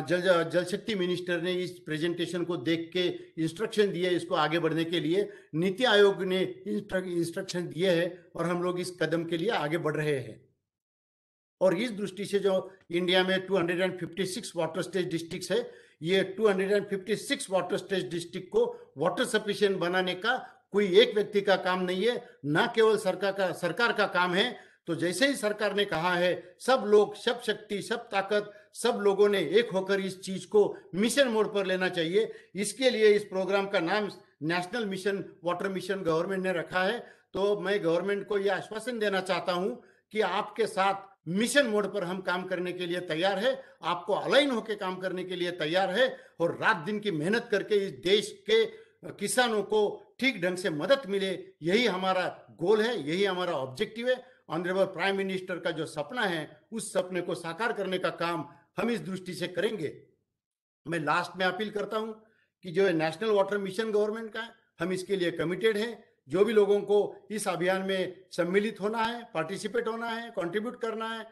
जल शक्ति मिनिस्टर ने इस प्रेजेंटेशन को देख के इंस्ट्रक्शन दिए इसको आगे बढ़ने के लिए, नीति आयोग ने इंस्ट्रक्शन दिए हैं और हम लोग इस कदम के लिए आगे बढ़ रहे हैं। और इस दृष्टि से जो इंडिया में 256 वाटर स्टेज डिस्ट्रिक्ट्स है, ये 256 वाटर स्टेज डिस्ट्रिक्ट को वाटर सफिशिएंट बनाने का कोई एक व्यक्ति का काम नहीं है, ना केवल सरकार का काम है। तो जैसे ही सरकार ने कहा है, सब लोग, सब शक्ति, सब ताकत, सब लोगों ने एक होकर इस चीज को मिशन मोड पर लेना चाहिए। इसके लिए इस प्रोग्राम का नाम national mission water mission government ने रखा है। तो मैं गवर्नमेंट को यह आश्वासन देना चाहता हूं कि आपके साथ मिशन मोड पर हम काम करने के लिए तैयार है, आपको अलाइन होकर काम करने के लिए तैयार है, और रात दिन की मेहनत करके इस देश के किसानों को ठीक ढंग से मदद मिले, यही हमारा गोल है, यही हमारा ऑब्जेक्टिव है। ऑनरेबल प्राइम मिनिस्टर का जो सपना है, उस सपने को साकार करने का काम हम इस दृष्टि से करेंगे। मैं लास्ट में अपील करता हूं कि जो नेशनल वाटर मिशन गवर्नमेंट का है, हम इसके लिए कमिटेड हैं। जो भी लोगों को इस अभियान में सम्मिलित होना है, पार्टिसिपेट होना है, कंट्रीब्यूट करना है,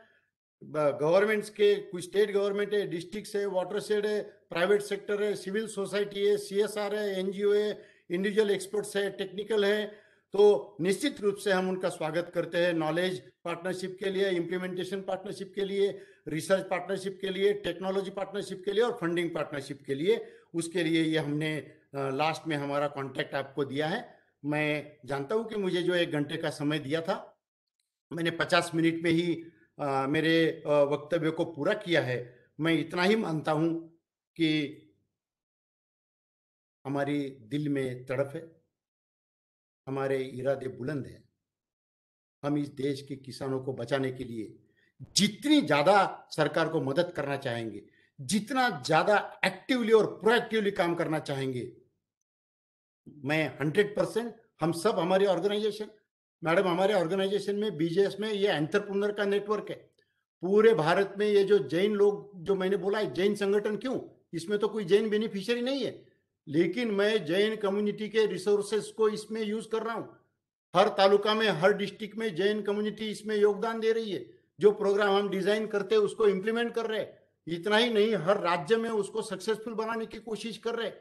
गवर्नमेंट्स के, कुछ स्टेट गवर्नमेंट है, डिस्ट्रिक्ट है, वाटरशेड है, प्राइवेट सेक्टर है, सिविल सोसाइटी है, CSR है, NGO है, इंडिविजुअल एक्सपर्ट्स है, टेक्निकल है, तो निश्चित रूप से हम उनका स्वागत करते हैं। नॉलेज पार्टनरशिप के लिए, इम्प्लीमेंटेशन पार्टनरशिप के लिए, रिसर्च पार्टनरशिप के लिए, टेक्नोलॉजी पार्टनरशिप के लिए और फंडिंग पार्टनरशिप के लिए, उसके लिए ये हमने लास्ट में हमारा कॉन्टैक्ट आपको दिया है। मैं जानता हूं कि मुझे जो 1 घंटे का समय दिया था, मैंने 50 मिनट में ही मेरे वक्तव्य को पूरा किया है। मैं इतना ही मानता हूं कि हमारी दिल में तड़प है, हमारे इरादे बुलंद हैं। हम इस देश के किसानों को बचाने के लिए जितनी ज्यादा सरकार को मदद करना चाहेंगे, जितना ज्यादा एक्टिवली और प्रोएक्टिवली काम करना चाहेंगे, मैं 100% हम सब हमारी ऑर्गेनाइजेशन, मैडम हमारे ऑर्गेनाइजेशन में बीजेएस में ये एंटरप्रेन्योर का नेटवर्क है पूरे भारत में। ये जो जैन लोग जो मैंने बोला है, जैन संगठन क्यों, इसमें तो कोई जैन बेनिफिशियरी नहीं है, लेकिन मैं जैन कम्युनिटी के रिसोर्सेस को इसमें यूज कर रहा हूं। हर तालुका में, हर डिस्ट्रिक्ट में जैन कम्युनिटी इसमें योगदान दे रही है। जो प्रोग्राम हम डिजाइन करते हैं उसको इंप्लीमेंट कर रहे हैं। इतना ही नहीं, हर राज्य में उसको सक्सेसफुल बनाने की कोशिश कर रहे हैं।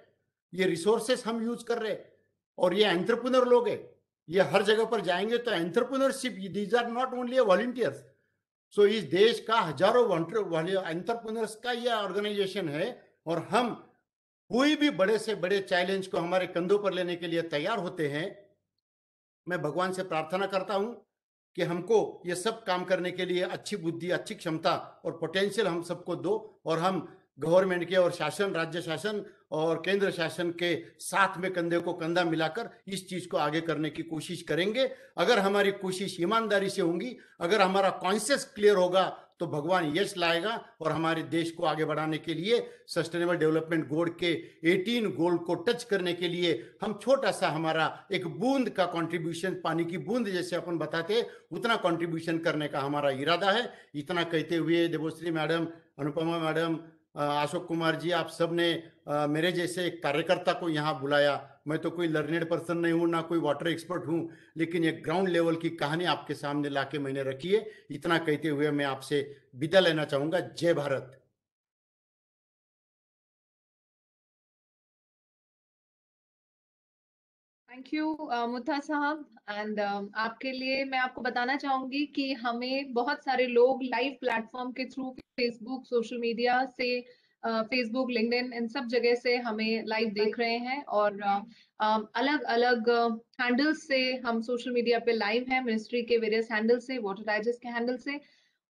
ये रिसोर्सेस हम यूज कर रहे हैं और ये एंटरप्रेन्योर लोग हैं। ये हर जगह पर जाएंगे तो entrepreneurship, these are not only volunteers. So इस देश का हजारों एंटरप्रेन्योर्स का ये ऑर्गेनाइजेशन है और हम कोई भी बड़े से बड़े चैलेंज को हमारे कंधों पर लेने के लिए तैयार होते हैं। मैं भगवान से प्रार्थना करता हूं कि हमको ये सब काम करने के लिए अच्छी बुद्धि, अच्छी क्षमता और पोटेंशियल हम सबको दो और हम गवर्नमेंट के और शासन, राज्य शासन और केंद्र शासन के साथ में कंधे को कंधा मिलाकर इस चीज को आगे करने की कोशिश करेंगे। अगर हमारी कोशिश ईमानदारी से होगी, अगर हमारा कॉन्शियस क्लियर होगा तो भगवान यश लाएगा और हमारे देश को आगे बढ़ाने के लिए सस्टेनेबल डेवलपमेंट गोल के 18 गोल को टच करने के लिए हम छोटा सा हमारा एक बूंद का कंट्रीब्यूशन, पानी की बूंद जैसे अपन बताते, उतना कंट्रीब्यूशन करने का हमारा इरादा है। इतना कहते हुए देवश्री मैडम, अनुपमा मैडम, अशोक कुमार जी, आप सब ने मेरे जैसे एक कार्यकर्ता को यहाँ बुलाया। मैं तो कोई लर्नेड पर्सन नहीं हूँ, ना कोई वाटर एक्सपर्ट हूँ, लेकिन एक ग्राउंड लेवल की कहानी आपके सामने लाके मैंने रखी है। इतना कहते हुए मैं आपसे विदा लेना चाहूंगा। जय भारत। थैंक यू मुत्ता साहब। एंड आपके लिए मैं आपको बताना चाहूंगी कि हमें बहुत सारे लोग लाइव प्लेटफॉर्म के थ्रू, फेसबुक, सोशल मीडिया से, फेसबुक, लिंक्डइन, इन सब जगह से हमें लाइव देख रहे हैं और अलग अलग हैंडल्स से हम सोशल मीडिया पे लाइव हैं, मिनिस्ट्री के वेरियस हैंडल से, वाटर डाइजेस्ट के हैंडल से,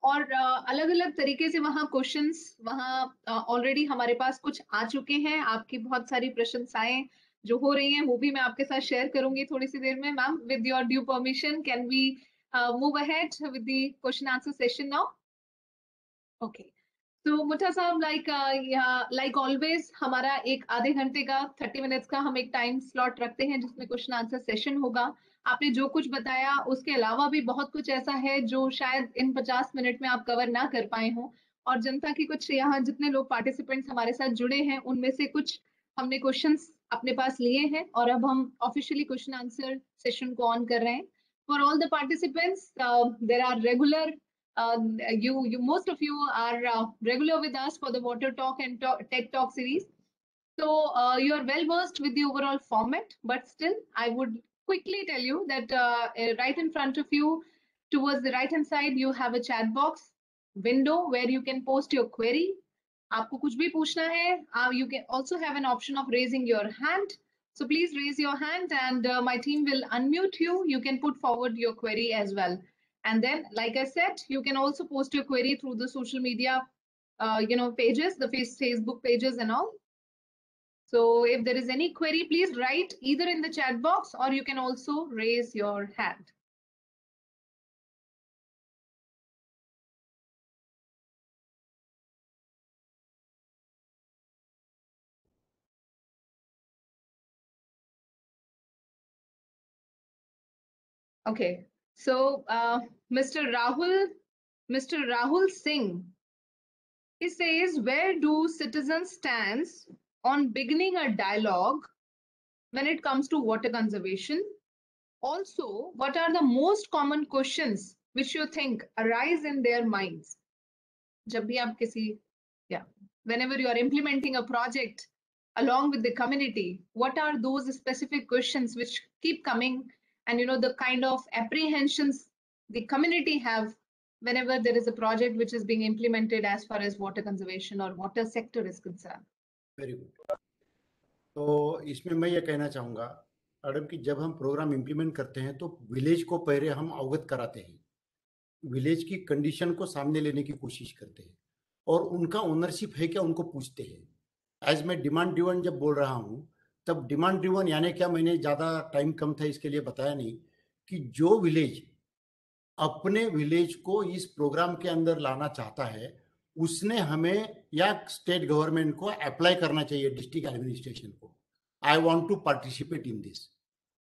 और अलग अलग तरीके से वहाँ क्वेश्चंस वहाँ ऑलरेडी हमारे पास कुछ आ चुके हैं। आपकी बहुत सारी प्रशंसाएं जो हो रही हैं वो भी मैं आपके साथ शेयर करूंगी थोड़ी सी देर में। Ma'am, with your due permission, can we move ahead with the question answer session now? Okay, तो मुठा साहब, लाइक ऑलवेज हमारा एक आधे घंटे का 30 मिनट्स का हम एक टाइम स्लॉट रखते हैं जिसमें क्वेश्चन आंसर सेशन होगा। आपने जो कुछ बताया उसके अलावा भी बहुत कुछ ऐसा है जो शायद इन 50 मिनट में आप कवर ना कर पाए हों, और जनता की कुछ, यहाँ जितने लोग पार्टिसिपेंट्स हमारे साथ जुड़े हैं उनमें से कुछ हमने क्वेश्चंस अपने पास लिए हैं और अब हम ऑफिशियली क्वेश्चन आंसर सेशन को ऑन कर रहे हैं। For all the participants, there are regular, most of you are regular with us for the water talk and tech talk series, so you are well versed with the overall format, but still I would quickly tell you that right in front of you towards the right hand side you have a chat box window where you can post your query. आपको कुछ भी पूछना है, you can also have an option of raising your hand, so please raise your hand and my team will unmute you. You can put forward your query as well. And then, like I said, you can also post your query through the social media, pages, the Facebook pages and all. So if there is any query, please write either in the chat box or you can also raise your hand. Okay, so Mr. Rahul Singh, he says, where do citizens stand on beginning a dialogue when it comes to water conservation? Also, what are the most common questions which you think arise in their minds? जब भी आप किसी, whenever you are implementing a project along with the community, what are those specific questions which keep coming, and the kind of apprehensions the community have whenever there is a project which is being implemented as far as water conservation or water sector is concerned? Very good. तो इसमें मैं ये कहना चाहूँगा madam कि जब हम programme implement करते हैं तो विलेज को पहले हम अवगत कराते हैं, विलेज की कंडीशन को सामने लेने की कोशिश करते हैं और उनका ओनरशिप है क्या उनको पूछते हैं। एज मैं डिमांड ड्रिवन जब बोल रहा हूँ तब डिमांड ड्रिवन यानी क्या, मैंने ज़्यादा टाइम कम था इसके लिए बताया नहीं, कि जो विलेज अपने विलेज को इस प्रोग्राम के अंदर लाना चाहता है, उसने हमें या स्टेट गवर्नमेंट को अप्लाई करना चाहिए, डिस्ट्रिक्ट एडमिनिस्ट्रेशन को, I want to participate in this.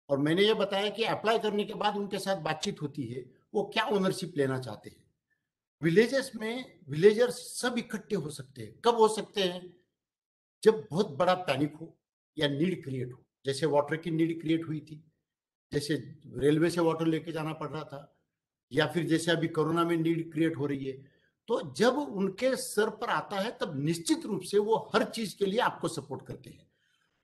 और मैंने ये बताया कि अप्लाई करने के बाद उनके साथ बातचीत होती है, वो क्या ओनरशिप लेना चाहते हैं। विलेजेस में विलेजर्स सब इकट्ठे हो सकते हैं। कब हो सकते हैं? जब बहुत बड़ा पैनिक हो या नीड क्रिएट हो, जैसे वाटर की नीड क्रिएट हुई थी, जैसे रेलवे से वाटर लेके जाना पड़ रहा था, या फिर जैसे अभी कोरोना में नीड क्रिएट हो रही है। तो जब उनके सर पर आता है तब निश्चित रूप से वो हर चीज के लिए आपको सपोर्ट करते हैं।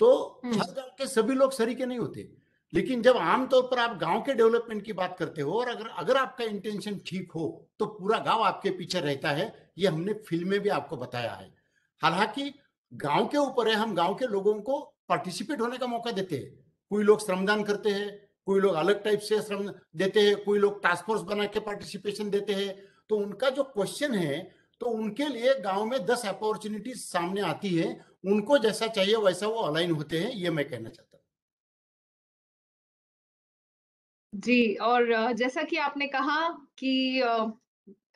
तो हर गांव के सभी लोग सरीके नहीं होते, लेकिन जब आमतौर पर आप गांव के डेवलपमेंट की बात करते हो और अगर आपका इंटेंशन ठीक हो तो पूरा गांव आपके पीछे रहता है। ये हमने फिल्म में भी आपको बताया है। हालांकि गांव के ऊपर है, हम गांव के लोगों को पार्टिसिपेट होने का मौका देते हैं। कोई लोग श्रमदान करते हैं, कोई लोग अलग टाइप से श्रम देते हैं, कोई लोग टास्क फोर्स बना के पार्टिसिपेशन देते हैं। तो उनका जो क्वेश्चन है, तो उनके लिए गांव में 10 अपॉर्चुनिटीज सामने आती है, उनको जैसा चाहिए वैसा वो अलाइन होते हैं, ये मैं कहना चाहता हूँ। जी, और जैसा कि आपने कहा कि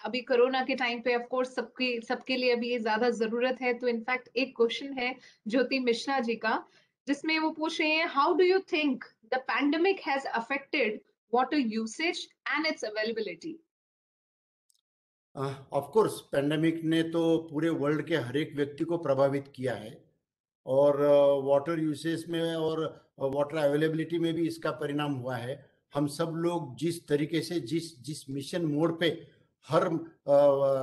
अभी कोरोना के टाइम पे ऑफ कोर्स सबके लिए अभी ये ज्यादा जरूरत है। तो इनफैक्ट एक क्वेश्चन है ज्योति मिश्रा जी का, जिसमें वो पूछ रहे हैं, how do you think the pandemic has affected water usage and it's availability? Of course pandemic ने तो पूरे वर्ल्ड के हर एक व्यक्ति को प्रभावित किया है, और वाटर यूसेज में और वाटर अवेलेबिलिटी में भी इसका परिणाम हुआ है। हम सब लोग जिस तरीके से जिस मिशन मोड पे हर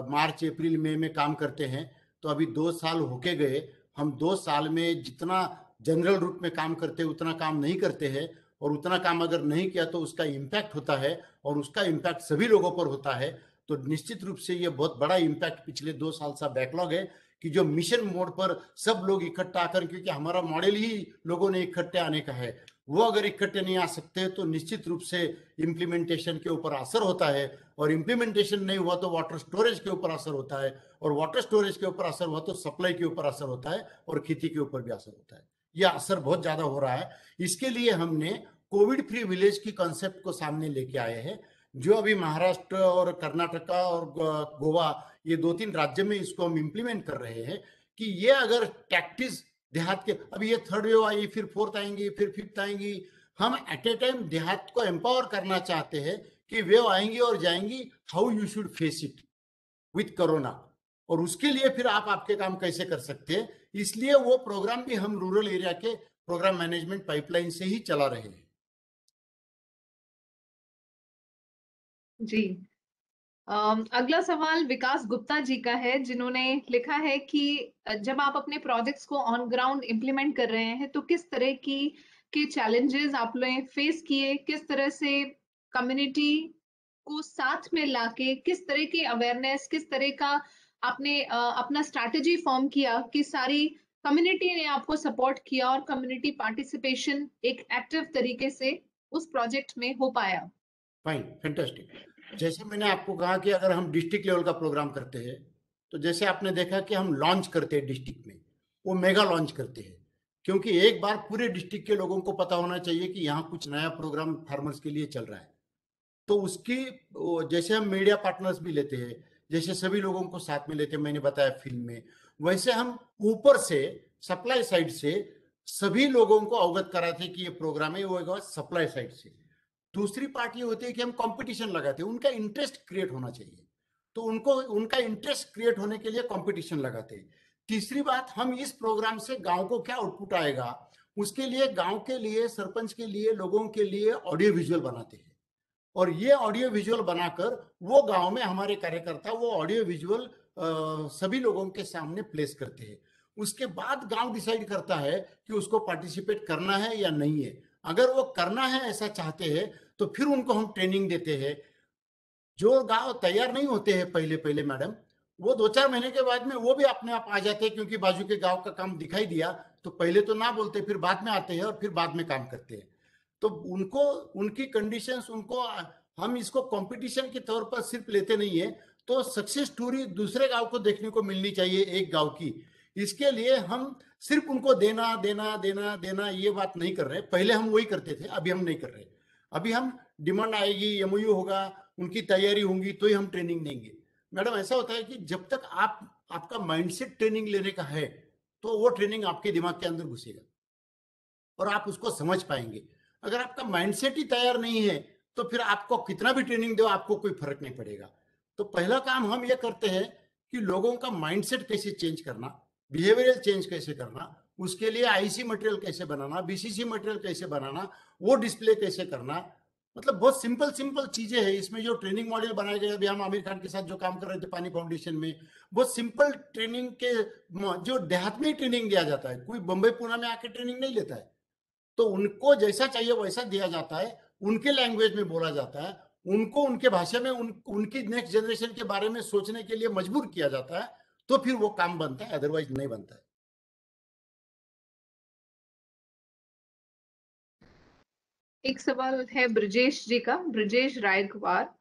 मार्च अप्रैल मई में काम करते हैं, तो अभी 2 साल होके गए, हम 2 साल में जितना जनरल रूप में काम करते हैं उतना काम नहीं करते हैं, और उतना काम अगर नहीं किया तो उसका इम्पैक्ट होता है, और उसका इम्पैक्ट सभी लोगों पर होता है। तो निश्चित रूप से ये बहुत बड़ा इम्पैक्ट पिछले 2 साल सा बैकलॉग है कि जो मिशन मोड पर सब लोग इकट्ठा आकर, क्योंकि हमारा मॉडल ही लोगों ने इकट्ठे आने का है, वो अगर इकट्ठे नहीं आ सकते तो निश्चित रूप से इम्प्लीमेंटेशन के ऊपर असर होता है, और इम्प्लीमेंटेशन नहीं हुआ तो वाटर स्टोरेज के ऊपर असर होता है, और वाटर स्टोरेज के ऊपर असर हुआ तो सप्लाई के ऊपर असर होता है, और खेती के ऊपर भी असर होता है। यह असर बहुत ज्यादा हो रहा है। इसके लिए हमने कोविड फ्री विलेज की कॉन्सेप्ट को सामने लेके आए हैं, जो अभी महाराष्ट्र और कर्नाटका और गोवा, ये 2-3 राज्य में इसको हम इम्प्लीमेंट कर रहे हैं कि ये अगर टैक्टिस देहात के, अभी ये 3rd वेव आई, फिर 4th आएंगी, फिर 5th आएंगी, हम एट ए टाइम देहात को एम्पावर करना चाहते हैं कि वेव आएंगी और जाएंगी, how you should face it with corona, और उसके लिए फिर आप आपके काम कैसे कर सकते हैं। इसलिए वो प्रोग्राम भी हम रूरल एरिया के प्रोग्राम मैनेजमेंट पाइपलाइन से ही चला रहे हैं। जी, अगला सवाल विकास गुप्ता जी का है, जिन्होंने लिखा है कि जब आप अपने प्रोजेक्ट्स को ऑन ग्राउंड इम्प्लीमेंट कर रहे हैं तो किस तरह के चैलेंजेस आप लोगों फेस किए, किस तरह से कम्युनिटी को साथ में लाके किस तरह की अवेयरनेस, किस तरह का आपने अपना स्ट्रैटेजी फॉर्म किया कि सारी कम्युनिटी ने आपको सपोर्ट किया और कम्युनिटी पार्टिसिपेशन एक एक्टिव तरीके से उस प्रोजेक्ट में हो पाया? Fine, fantastic. जैसे मैंने आपको कहा कि अगर हम डिस्ट्रिक्ट लेवल का प्रोग्राम करते हैं, तो जैसे आपने देखा कि हम लॉन्च करते हैं डिस्ट्रिक्ट में, वो मेगा लॉन्च करते हैं, क्योंकि एक बार पूरे डिस्ट्रिक्ट के लोगों को पता होना चाहिए कि यहाँ कुछ नया प्रोग्राम फार्मर्स के लिए चल रहा है। तो उसकी जैसे हम मीडिया पार्टनर्स भी लेते हैं, जैसे सभी लोगों को साथ में लेते हैं, मैंने बताया फिल्म में, वैसे हम ऊपर से सप्लाई साइड से सभी लोगों को अवगत कराते कि ये प्रोग्राम है, वो सप्लाई साइड से। दूसरी पार्ट ये होती है कि हम कंपटीशन लगाते हैं, उनका इंटरेस्ट क्रिएट होना चाहिए, तो उनका इंटरेस्ट क्रिएट होने के लिए कंपटीशन लगाते हैं। तीसरी बात, हम इस प्रोग्राम से गांव को क्या आउटपुट आएगा, उसके लिए गांव के लिए, सरपंच के लिए, लोगों के लिए ऑडियो विजुअल बनाते हैं, और ये ऑडियो विजुअल बनाकर वो गांव में हमारे कार्यकर्ता वो ऑडियो विजुअल सभी लोगों के सामने प्लेस करते हैं। उसके बाद गांव डिसाइड करता है कि उसको पार्टिसिपेट करना है या नहीं है। अगर वो करना है ऐसा चाहते हैं तो फिर उनको हम ट्रेनिंग देते हैं। जो गांव तैयार नहीं होते हैं पहले मैडम, वो 2-4 महीने के बाद में वो भी अपने आप आ जाते हैं, क्योंकि बाजू के गांव का काम दिखाई दिया तो पहले तो ना बोलते, फिर बाद में आते हैं और फिर बाद में काम करते हैं। तो उनको उनकी कंडीशंस, उनको हम इसको कंपटीशन के तौर पर सिर्फ लेते नहीं है, तो सक्सेस स्टोरी दूसरे गांव को देखने को मिलनी चाहिए एक गांव की। इसके लिए हम सिर्फ उनको देना देना देना देना ये बात नहीं कर रहे। पहले हम वही करते थे, अभी हम नहीं कर रहे। अभी हम डिमांड आएगी, एमओयू होगा, उनकी तैयारी होंगी तो ही हम ट्रेनिंग देंगे। मैडम ऐसा होता है कि जब तक आपका माइंडसेट ट्रेनिंग लेने का है तो वो ट्रेनिंग आपके दिमाग के अंदर घुसेगा और आप उसको समझ पाएंगे। अगर आपका माइंडसेट ही तैयार नहीं है तो फिर आपको कितना भी ट्रेनिंग दो आपको कोई फर्क नहीं पड़ेगा। तो पहला काम हम ये करते हैं कि लोगों का माइंडसेट कैसे चेंज करना, बिहेवियरल चेंज कैसे करना, उसके लिए आईसी मटेरियल कैसे बनाना, बीसीसी मटेरियल कैसे बनाना, वो डिस्प्ले कैसे करना, मतलब बहुत सिंपल चीजें हैं। इसमें जो ट्रेनिंग मॉड्यूल बनाए गए, अभी हम आमिर खान के साथ जो काम कर रहे थे पानी फाउंडेशन में, बहुत सिंपल ट्रेनिंग के जो देहात में ही ट्रेनिंग दिया जाता है, कोई बम्बई पुणे में आके ट्रेनिंग नहीं लेता है। तो उनको जैसा चाहिए वैसा दिया जाता है, उनके लैंग्वेज में बोला जाता है, उनको उनके भाषा में उनकी नेक्स्ट जनरेशन के बारे में सोचने के लिए मजबूर किया जाता है, तो फिर वो काम बनता है, अदरवाइज नहीं बनता है। एक सवाल है ब्रजेश जी का, ब्रजेश रायकवार,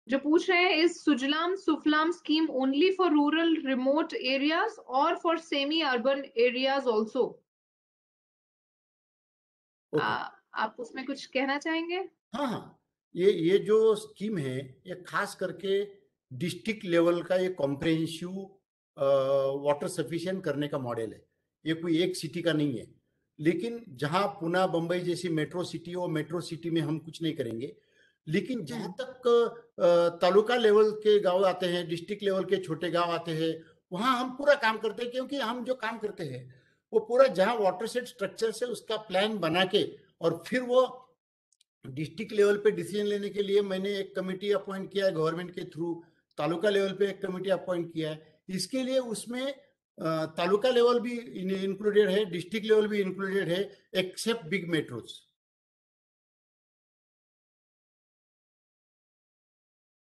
जो पूछ रहे हैं, is Sujalam Sufalam scheme only for rural remote areas और for semi urban areas also? आप उसमें कुछ कहना चाहेंगे? हाँ, ये जो स्कीम है ये खास करके डिस्ट्रिक्ट लेवल का ये कॉम्प्रिहेंसिव वाटर सफिशिएंट करने का मॉडल है। ये कोई एक सिटी का नहीं है, लेकिन जहां पुणे बम्बई जैसी मेट्रो सिटी हो, मेट्रो सिटी में हम कुछ नहीं करेंगे, लेकिन जहां तक तालुका लेवल के गांव आते हैं, डिस्ट्रिक्ट लेवल के छोटे गांव आते हैं, वहां हम पूरा काम करते हैं। क्योंकि हम जो काम करते हैं वो पूरा जहां वाटर सेट स्ट्रक्चर से उसका प्लान बना के और फिर वो डिस्ट्रिक्ट लेवल पे डिसीजन लेने के लिए मैंने एक कमेटी अपॉइंट किया है गवर्नमेंट के थ्रू, तालुका लेवल पे एक कमेटी अपॉइंट किया है। इसके लिए उसमें तालुका लेवल भी इंक्लूडेड है, डिस्ट्रिक्ट लेवल भी इंक्लूडेड है, except big metros.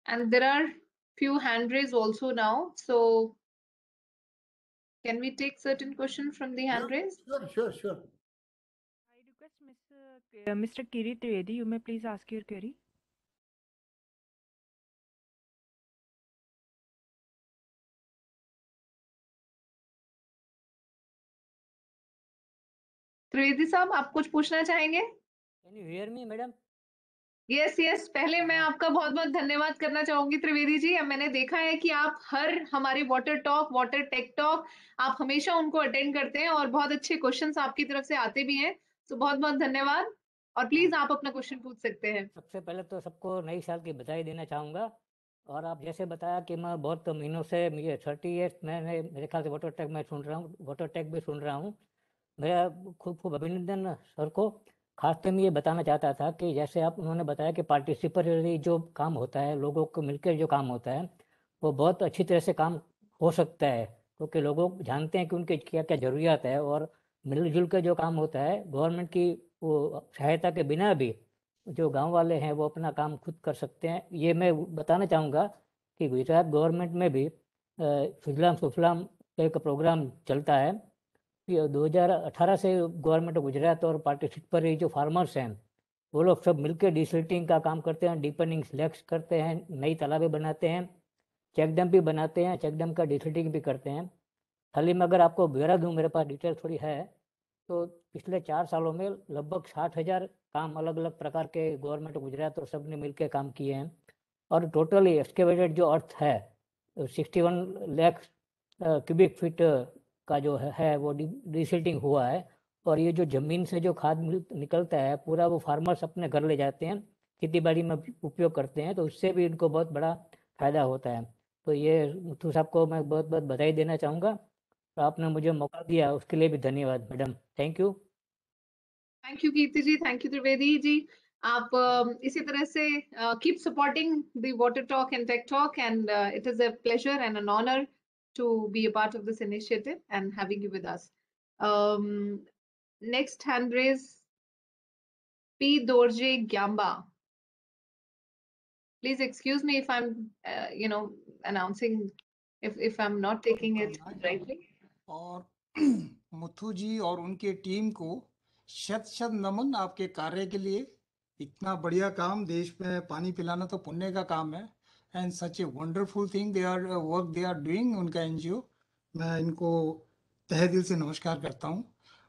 And there are few hand raised also now, so can we take certain question from the hand raised? Sure. I request Mr. Kiri Trivedi, you may please ask your query. Trivedi साहब, आप कुछ पूछना चाहेंगे? Can you hear me, madam? Yes, पहले मैं आपका बहुत बहुत धन्यवाद करना चाहूंगी त्रिवेदी जी। मैंने देखा है कि आप हर हमारे water talk, water tech talk, आप हमेशा उनको अटेंड करते हैं और बहुत अच्छे क्वेश्चंस आपकी तरफ से आते भी हैं, तो बहुत बहुत धन्यवाद। और प्लीज आप अपना क्वेश्चन पूछ सकते हैं। सबसे पहले तो सबको नई साल की बधाई देना चाहूँगा। और आप जैसे बताया कि मैं बहुत महीनों से, मुझे 30 ईयर्स मैंने मेरे ख्याल से वाटर टेक में सुन रहा हूँ, वाटर टेक भी सुन रहा हूँ। मेरा खूब अभिनंदन सर को। खासकर मैं ये बताना चाहता था कि जैसे आप उन्होंने बताया कि पार्टिसिपेटरी जो काम होता है, लोगों को मिलकर जो काम होता है, वो बहुत अच्छी तरह से काम हो सकता है, क्योंकि लोग जानते हैं कि उनके क्या क्या ज़रूरियात है, और मिलजुल कर जो काम होता है, गवर्नमेंट की वो सहायता के बिना भी जो गांव वाले हैं वो अपना काम खुद कर सकते हैं। ये मैं बताना चाहूँगा कि गुजरात गवर्नमेंट में भी सुजलाम सुफलाम का एक प्रोग्राम चलता है। 2018 से गवर्नमेंट ऑफ गुजरात और पार्टिसिपेटरी जो फार्मर्स हैं वो लोग सब मिलकर डिसिल्टिंग का काम करते हैं, डीपनिंग स्लैक्स करते हैं, नई तालाबें बनाते हैं, चेक डैम भी बनाते हैं, चेक डैम का डिसिल्टिंग भी करते हैं। खाली मैं अगर आपको ब्यौरा दूँ, मेरे पास डिटेल थोड़ी है, तो पिछले 4 सालों में लगभग 60,000 काम अलग अलग प्रकार के गवर्नमेंट ऑफ गुजरात और सब ने मिलकर काम किए हैं। और टोटली एक्सकेवेटेड जो अर्थ है 61 लाख क्यूबिक फीट का जो है वो डिसिल्टिंग हुआ है। और ये जो ज़मीन से जो खाद निकलता है पूरा वो फार्मर्स अपने घर ले जाते हैं, खेती बाड़ी में उपयोग करते हैं, तो उससे भी इनको बहुत बड़ा फ़ायदा होता है। तो ये मुथु साहब को मैं बहुत बहुत बधाई देना चाहूँगा, तो आपने मुझे मौका दिया उसके लिए भी धन्यवाद madam. Thank you. Thank you Kirti ji, thank you Trivedi ji. आप इसी तरह से keep supporting the water talk and tech talk, and it is a pleasure and an honour to be a part of this initiative and having you with us. Next hand raise, P. Dorje Gyamba. Please excuse me if I'm, announcing if I'm not taking it rightly. और मुथु जी और उनके team को शत शत नमन आपके कार्य के लिए। इतना बढ़िया काम, देश में पानी पिलाना तो पुण्य का काम है, and such a wonderful thing they are work they are doing, उनका एनजीओ। मैं इनको तहे दिल से नमस्कार करता हूँ।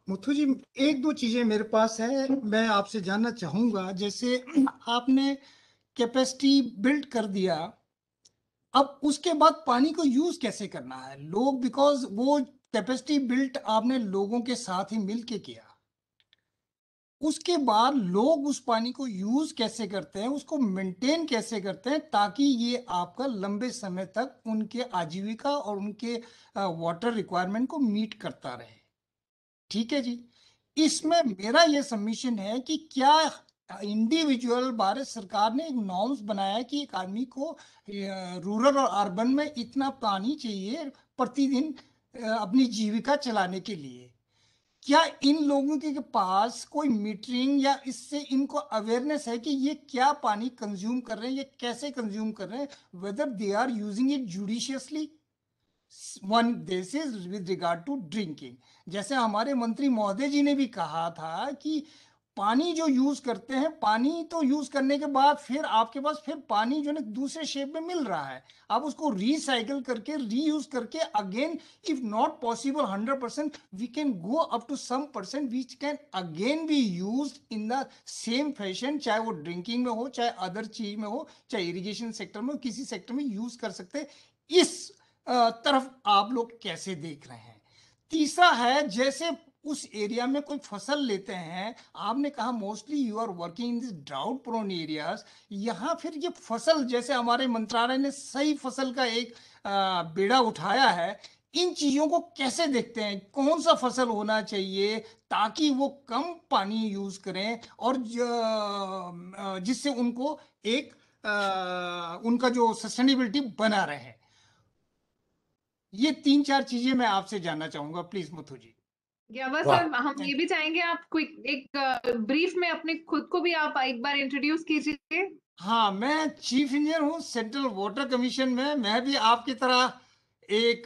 मुथु जी, 1-2 चीज़ें मेरे पास है, मैं आपसे जानना चाहूँगा। जैसे आपने कैपेसिटी बिल्ड कर दिया, अब उसके बाद पानी को यूज कैसे करना है लोग, बिकॉज वो कैपेसिटी बिल्ट आपने लोगों के साथ ही मिल के किया, उसके बाद लोग उस पानी को यूज कैसे करते हैं, उसको मेंटेन कैसे करते हैं, ताकि ये आपका लंबे समय तक उनके आजीविका और उनके वाटर रिक्वायरमेंट को मीट करता रहे। ठीक है जी। इसमें मेरा ये सबमिशन है कि क्या इंडिविजुअल भारत सरकार ने एक नॉर्म्स बनाया है कि एक आदमी को रूरल और अर्बन में इतना पानी चाहिए प्रतिदिन अपनी जीविका चलाने के लिए, क्या इन लोगों के पास कोई मीटरिंग या इससे इनको अवेयरनेस है कि ये क्या पानी कंज्यूम कर रहे हैं, ये कैसे कंज्यूम कर रहे हैं, whether they are using it judiciously. One this is with regard to drinking. जैसे हमारे मंत्री महोदय जी ने भी कहा था कि पानी जो यूज करते हैं, पानी तो यूज करने के बाद फिर आपके पास फिर पानी जो है दूसरे शेप में मिल रहा है, आप उसको रिसाइकल करके रीयूज करके again, if not possible 100%, we can go up to some percent which can again be use in the same fashion, चाहे वो ड्रिंकिंग में हो, चाहे अदर चीज में हो, चाहे इरिगेशन सेक्टर में, किसी सेक्टर में यूज कर सकते हैं। इस तरफ आप लोग कैसे देख रहे हैं? तीसरा है, जैसे उस एरिया में कोई फसल लेते हैं, आपने कहा mostly you are working in this drought prone areas, यहाँ फिर ये फसल, जैसे हमारे मंत्रालय ने सही फसल का एक बेड़ा उठाया है, इन चीजों को कैसे देखते हैं? कौन सा फसल होना चाहिए ताकि वो कम पानी यूज करें और जिससे उनको एक उनका जो सस्टेनेबिलिटी बना रहे? ये 3-4 चीजें मैं आपसे जानना चाहूंगा, प्लीज मुथु जी। बस सर, हम ये भी चाहेंगे आप क्विक एक ब्रीफ में अपने खुद को भी आप एक बार इंट्रोड्यूस कीजिए। हाँ, मैं चीफ इंजीनियर हूँ सेंट्रल वाटर कमीशन में। मैं भी आपकी तरह एक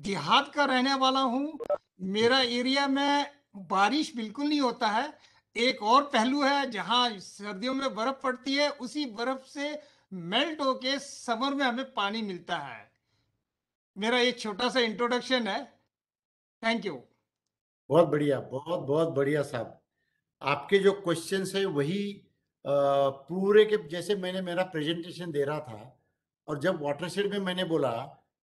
देहात का रहने वाला हूँ। मेरा एरिया में बारिश बिल्कुल नहीं होता है। एक और पहलू है, जहाँ सर्दियों में बर्फ पड़ती है, उसी बर्फ से मेल्ट होके समर में हमें पानी मिलता है। मेरा एक छोटा सा इंट्रोडक्शन है। Thank you. बहुत बढ़िया, बहुत बहुत बढ़िया साहब। आपके जो क्वेश्चंस है वही पूरे के, जैसे मैंने मेरा प्रेजेंटेशन दे रहा था, और जब वाटरशेड में मैंने बोला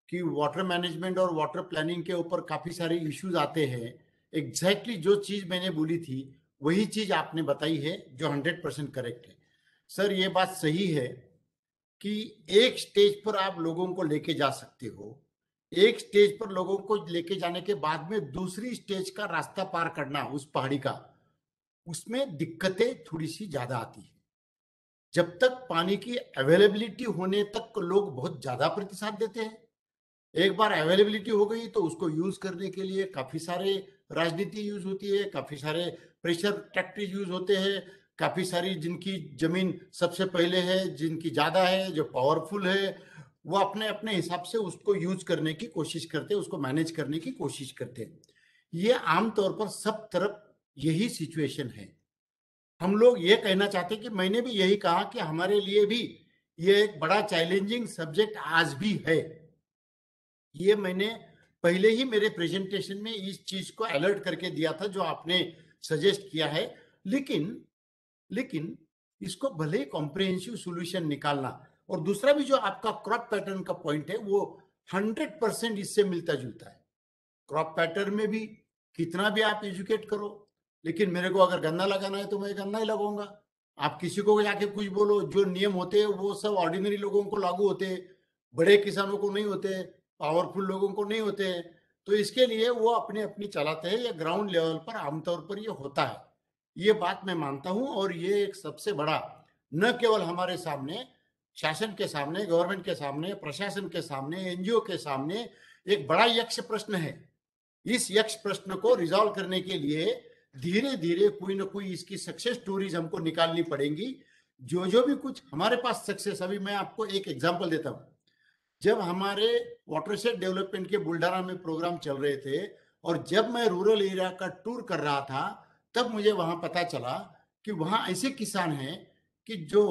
कि वाटर मैनेजमेंट और वाटर प्लानिंग के ऊपर काफी सारे इश्यूज आते हैं, एग्जैक्टली जो चीज मैंने बोली थी वही चीज आपने बताई है, जो 100% करेक्ट है। सर, ये बात सही है कि एक स्टेज पर आप लोगों को लेके जा सकते हो, एक स्टेज पर लोगों को लेके जाने के बाद में दूसरी स्टेज का रास्ता पार करना उस पहाड़ी का, उसमें दिक्कतें थोड़ी सी ज्यादा आती है। जब तक पानी की अवेलेबिलिटी होने तक लोग बहुत ज्यादा प्रतिशत देते हैं, एक बार अवेलेबिलिटी हो गई तो उसको यूज करने के लिए काफी सारे राजनीति यूज होती है, काफी सारे प्रेशर टैक्टिक्स यूज होते हैं, काफी सारी जिनकी जमीन सबसे पहले है, जिनकी ज्यादा है, जो पावरफुल है, वो अपने अपने हिसाब से उसको यूज करने की कोशिश करते हैं, उसको मैनेज करने की कोशिश करते हैं। ये आमतौर पर सब तरफ यही सिचुएशन है। हम लोग ये कहना चाहते हैं कि मैंने भी यही कहा कि हमारे लिए भी ये एक बड़ा चैलेंजिंग सब्जेक्ट आज भी है। ये मैंने पहले ही मेरे प्रेजेंटेशन में इस चीज को अलर्ट करके दिया था जो आपने सजेस्ट किया है, लेकिन इसको भले ही कॉम्प्रिहेंसिव सॉल्यूशन निकालना, और दूसरा भी जो आपका क्रॉप पैटर्न का पॉइंट है वो 100% इससे मिलता जुलता है। क्रॉप पैटर्न में भी कितना भी आप एजुकेट करो, लेकिन मेरे को अगर गन्ना लगाना है तो मैं गन्ना ही लगाऊंगा। आप किसी को जाके कुछ बोलो, जो नियम होते हैं वो सब ऑर्डिनरी लोगों को लागू होते हैं, बड़े किसानों को नहीं होते, पावरफुल लोगों को नहीं होते। तो इसके लिए वो अपने अपनी चलाते हैं, या ग्राउंड लेवल पर आमतौर पर ये होता है। ये बात मैं मानता हूं, और ये एक सबसे बड़ा, न केवल हमारे सामने, शासन के सामने, गवर्नमेंट के सामने, प्रशासन के सामने, एनजीओ के सामने एक बड़ा यक्ष प्रश्न है। इस यक्ष प्रश्न को रिजॉल्व करने के लिए धीरे धीरे कोई ना कोई इसकी सक्सेस स्टोरीज हमको निकालनी पड़ेंगी। जो भी कुछ हमारे पास सक्सेस, अभी मैं आपको एक एग्जांपल देता हूं। जब हमारे वाटरशेड डेवलपमेंट के बुल्डाना में प्रोग्राम चल रहे थे, और जब मैं रूरल एरिया का टूर कर रहा था, तब मुझे वहां पता चला कि वहां ऐसे किसान हैं कि जो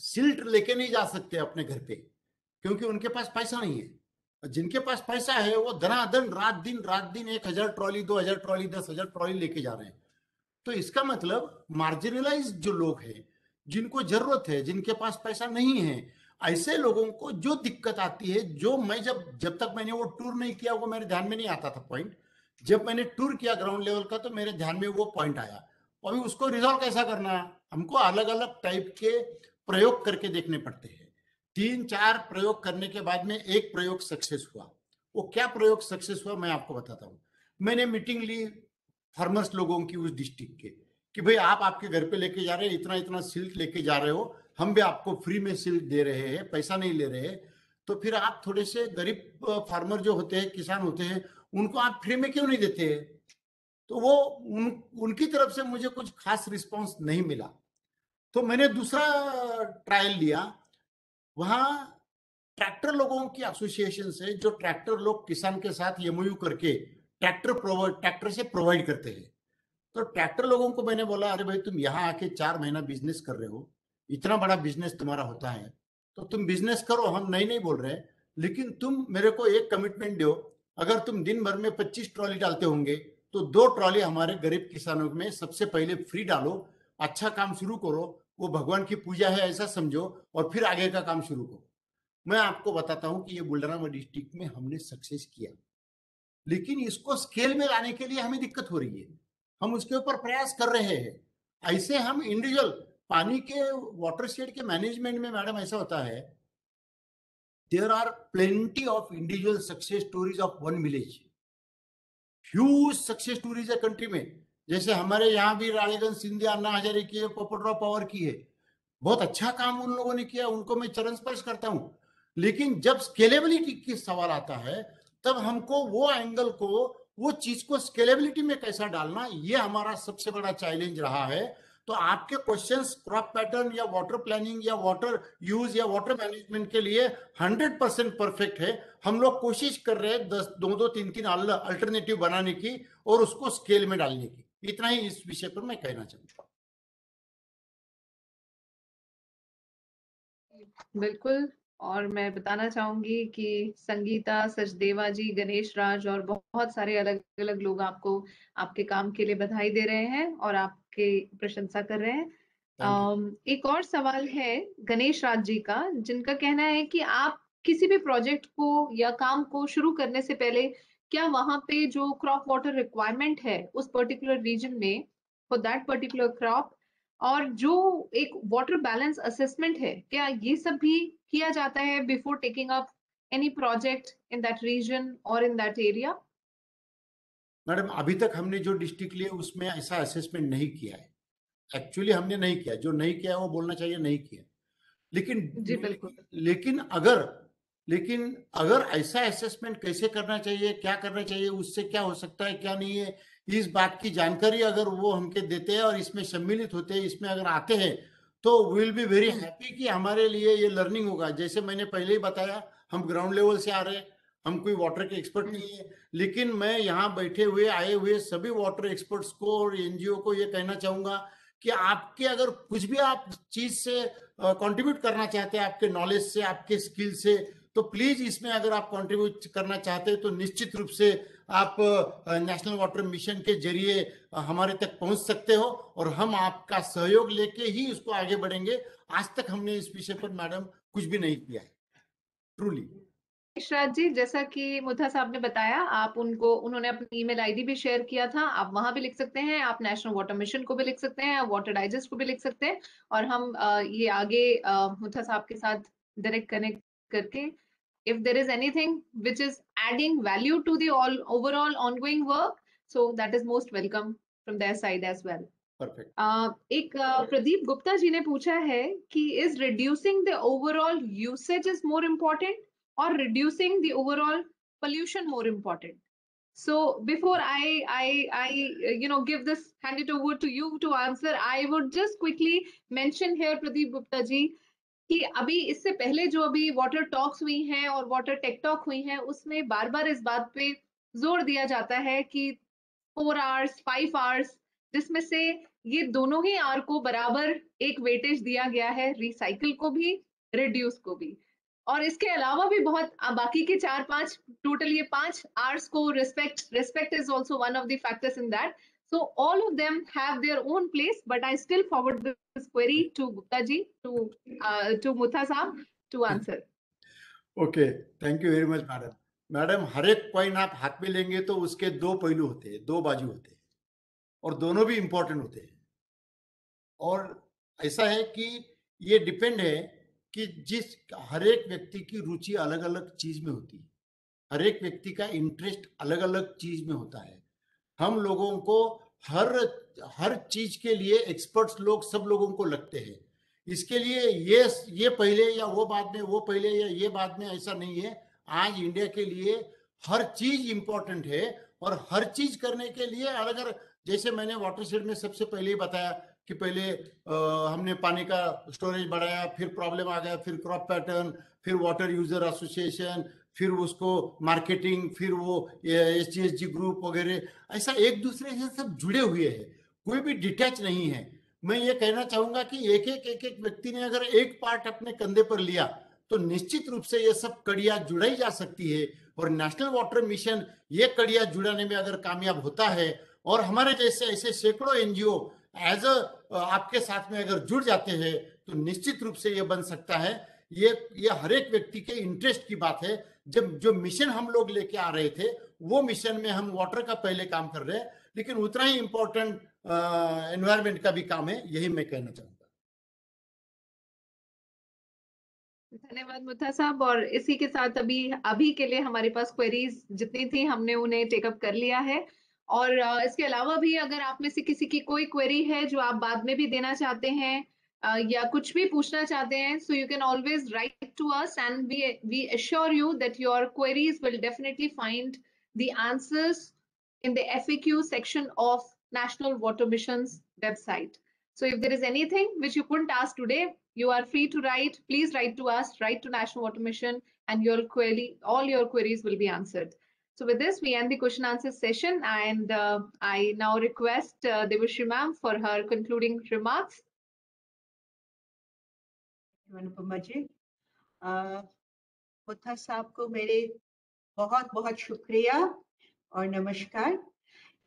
सिल्ट लेके नहीं जा सकते अपने घर पे, क्योंकि उनके पास पैसा नहीं है। जिनके पास पैसा है वो धनाधन रात दिन 1000 ट्रॉली, 2000 ट्रॉली, 10,000 ट्रॉली लेके जा रहे हैं। तो इसका मतलब मार्जिनलाइज जो लोग हैं, जिनको जरूरत है, जिनके पास पैसा नहीं है, ऐसे लोगों को जो दिक्कत आती है, जो मैं जब तक मैंने वो टूर नहीं किया वो मेरे ध्यान में नहीं आता था पॉइंट। जब मैंने टूर किया ग्राउंड लेवल का तो मेरे ध्यान में वो पॉइंट आया। अभी उसको रिजॉल्व कैसा करना है, हमको अलग अलग टाइप के प्रयोग करके देखने पड़ते हैं। 3-4 प्रयोग करने के बाद में एक प्रयोग सक्सेस हुआ। वो क्या प्रयोग सक्सेस हुआ मैं आपको बताता हूँ। मैंने मीटिंग ली फार्मर्स लोगों की उस डिस्ट्रिक्ट के कि भाई आप आपके घर पे लेके जा रहे हैं, इतना इतना सिल्क लेके जा रहे हो, हम भी आपको फ्री में सिल्क दे रहे हैं, पैसा नहीं ले रहे, तो फिर आप थोड़े से गरीब फार्मर जो होते हैं, किसान होते हैं, उनको आप फ्री में क्यों नहीं देते? तो वो उनकी तरफ से मुझे कुछ खास रिस्पॉन्स नहीं मिला। तो मैंने दूसरा ट्रायल लिया। वहां ट्रैक्टर लोगों की एसोसिएशन से, जो ट्रैक्टर लोग किसान के साथ एमओयू करके ट्रैक्टर से प्रोवाइड करते हैं, तो ट्रैक्टर लोगों को मैंने बोला, अरे भाई तुम यहाँ आके 4 महीना बिजनेस कर रहे हो, इतना बड़ा बिजनेस तुम्हारा होता है, तो तुम बिजनेस करो, हम नहीं बोल रहे, लेकिन तुम मेरे को एक कमिटमेंट दो, अगर तुम दिन भर में 25 ट्रॉली डालते होंगे तो 2 ट्रॉली हमारे गरीब किसानों में सबसे पहले फ्री डालो, अच्छा काम शुरू करो, वो भगवान की पूजा है ऐसा समझो, और फिर आगे का काम शुरू करो। मैं आपको बताता हूं कि ये बुल्डाना डिस्ट्रिक्ट में हमने सक्सेस किया, लेकिन इसको स्केल में लाने के लिए हमें दिक्कत हो रही है। हम उसके ऊपर प्रयास कर रहे हैं। ऐसे हम इंडिविजुअल पानी के वाटरशेड के मैनेजमेंट में मैडम ऐसा होता है, there are plenty of individual success stories of one village, huge success stories है कंट्री में। जैसे हमारे यहाँ भी रानीगंज सिंधिया अन्ना हजारे की है, पोपटराव पवार की है, बहुत अच्छा काम उन लोगों ने किया, उनको मैं चरण स्पर्श करता हूं। लेकिन जब स्केलेबिलिटी की सवाल आता है, तब हमको वो एंगल को, वो चीज को स्केलेबिलिटी में कैसा डालना, ये हमारा सबसे बड़ा चैलेंज रहा है। तो आपके क्वेश्चंस क्रॉप पैटर्न या वाटर प्लानिंग या वाटर यूज या वाटर मैनेजमेंट के लिए 100% परफेक्ट है। हम लोग कोशिश कर रहे हैं 2-3 अल्टरनेटिव बनाने की और उसको स्केल में डालने की। इतना ही इस विषय पर मैं कहना चाहूंगा। बिल्कुल। और मैं बताना चाहूंगी कि संगीता, सचदेवा जी, गणेश राज और बहुत सारे अलग अलग लोग आपको आपके काम के लिए बधाई दे रहे हैं और आपके प्रशंसा कर रहे हैं। एक और सवाल है गणेश राज जी का, जिनका कहना है कि आप किसी भी प्रोजेक्ट को या काम को शुरू करने से पहले क्या वहां पे जो क्रॉप वाटर रिक्वायरमेंट है उस पर्टिकुलर रीजन में फॉर दैट पर्टिकुलर क्रॉप, और जो एक वाटर बैलेंस असेसमेंट है, क्या ये सब भी किया जाता है before taking up any project in that region और इन दैट एरिया? मैडम अभी तक हमने जो डिस्ट्रिक्ट लिए उसमें ऐसा असेसमेंट नहीं किया है। एक्चुअली हमने नहीं किया, जो नहीं किया वो बोलना चाहिए नहीं किया। लेकिन जी बिल्कुल। लेकिन अगर ऐसा असेसमेंट कैसे करना चाहिए, क्या करना चाहिए, उससे क्या हो सकता है क्या नहीं है, इस बात की जानकारी अगर वो हमके देते हैं और इसमें सम्मिलित होते हैं, इसमें अगर आते हैं, तो विल बी वेरी हैप्पी कि हमारे लिए ये लर्निंग होगा। जैसे मैंने पहले ही बताया, हम ग्राउंड लेवल से आ रहे हैं, हम कोई वाटर के एक्सपर्ट नहीं है, लेकिन मैं यहाँ बैठे हुए आए हुए सभी वाटर एक्सपर्ट्स को और एनजीओ को ये कहना चाहूंगा कि आपके अगर कुछ भी आप चीज से कंट्रीब्यूट करना चाहते हैं, आपके नॉलेज से, आपके स्किल से, तो प्लीज इसमें अगर आप कंट्रीब्यूट करना चाहते हैं तो निश्चित रूप से आप नेशनल वाटर मिशन के जरिए हमारे तक पहुंच सकते हो और हम आपका सहयोग लेके ही उसको आगे बढ़ेंगे। आज तक हमने इस विषय पर मैडम कुछ भी नहीं किया है ट्रूली। राज जी, जैसा कि मुद्दा साहब ने बताया, आप उन्होंने अपनी ईमेल आईडी भी शेयर किया था, आप वहां भी लिख सकते हैं, आप नेशनल वाटर मिशन को भी लिख सकते हैं, आप वाटर डाइजेस्ट को भी लिख सकते हैं, और हम ये आगे मुद्दा साहब के साथ डायरेक्ट कनेक्ट करके if there is anything which is adding value to the overall ongoing work, so that is most welcome from their side as well. Perfect. एक प्रदीप गुप्ता जी ने पूछा है कि is reducing the overall usage is more important or reducing the overall pollution more important? So before I give this, hand it over to you to answer, I would just quickly mention here, Pradeep Gupta ji, कि अभी इससे पहले जो अभी water talks हुई हैं और water tech talk हुई हैं, उसमें बार बार इस बात पे जोर दिया जाता है कि 4 आवर्स 5 आवर्स, जिसमें से ये दोनों ही आवर को बराबर एक वेटेज दिया गया है, रिसाइकिल को भी, रिड्यूस को भी, और इसके अलावा भी बहुत बाकी के 4-5, टोटल ये 5 आवर्स को respect is also one of the factors in that. So all of them have their own place, but I still forward this query to Gupta ji, to Mutha Saab to answer. Okay, thank you very much madam. Madam, हर एक coin आप हाथ में लेंगे तो उसके दो पहलू होते हैं, दो बाजू होते हैं, और दोनों भी इंपॉर्टेंट होते हैं। और ऐसा है कि ये डिपेंड है कि जिस हर एक व्यक्ति की रुचि अलग अलग चीज में होती है, हर एक व्यक्ति का इंटरेस्ट अलग अलग चीज में होता है। हम लोगों को हर चीज के लिए एक्सपर्ट्स लोग सब लोगों को लगते हैं। इसके लिए ये पहले या वो बाद में, वो पहले या ये बाद में, ऐसा नहीं है। आज इंडिया के लिए हर चीज इंपॉर्टेंट है, और हर चीज करने के लिए अलग अलग, जैसे मैंने वाटरशेड में सबसे पहले ही बताया कि पहले हमने पानी का स्टोरेज बढ़ाया, फिर प्रॉब्लम आ गया, फिर क्रॉप पैटर्न, फिर वाटर यूजर एसोसिएशन, फिर उसको मार्केटिंग, फिर वो SGSG ग्रुप वगैरह, ऐसा एक दूसरे से सब जुड़े हुए हैं, कोई भी डिटैच नहीं है। मैं ये कहना चाहूंगा कि एक एक व्यक्ति ने अगर एक पार्ट अपने कंधे पर लिया तो निश्चित रूप से ये सब कड़ियां जुड़ाई जा सकती है। और नेशनल वाटर मिशन ये कड़ियां जुड़ाने में अगर कामयाब होता है, और हमारे जैसे ऐसे सैकड़ों NGO एज आपके साथ में अगर जुड़ जाते हैं, तो निश्चित रूप से ये बन सकता है। ये हर एक व्यक्ति के इंटरेस्ट की बात है। जब जो मिशन हम लोग लेके आ रहे थे, वो मिशन में हम वाटर का पहले काम कर रहे हैं, लेकिन उतना ही इंपॉर्टेंट एनवायरनमेंट का भी काम है, यही मैं कहना चाहूंगा। धन्यवाद मुथा साहब। और इसी के साथ अभी के लिए हमारे पास क्वेरीज जितनी थी हमने उन्हें टेकअप कर लिया है। और इसके अलावा भी अगर आप में से किसी की कोई क्वेरी है जो आप बाद में भी देना चाहते हैं या कुछ भी पूछना चाहते हैं, so you can always write to us and we assure you that your queries will definitely find the answers in the FAQ section of National Water Mission's website. So if there is anything which you couldn't ask today, you are free to write. Please write to us, write to National Water Mission, and all your queries will be answered. So with this, we end the question answer session, and I now request Devashri ma'am for her concluding remarks. Anupama जी, मुथा साहब को मेरे बहुत बहुत शुक्रिया और नमस्कार।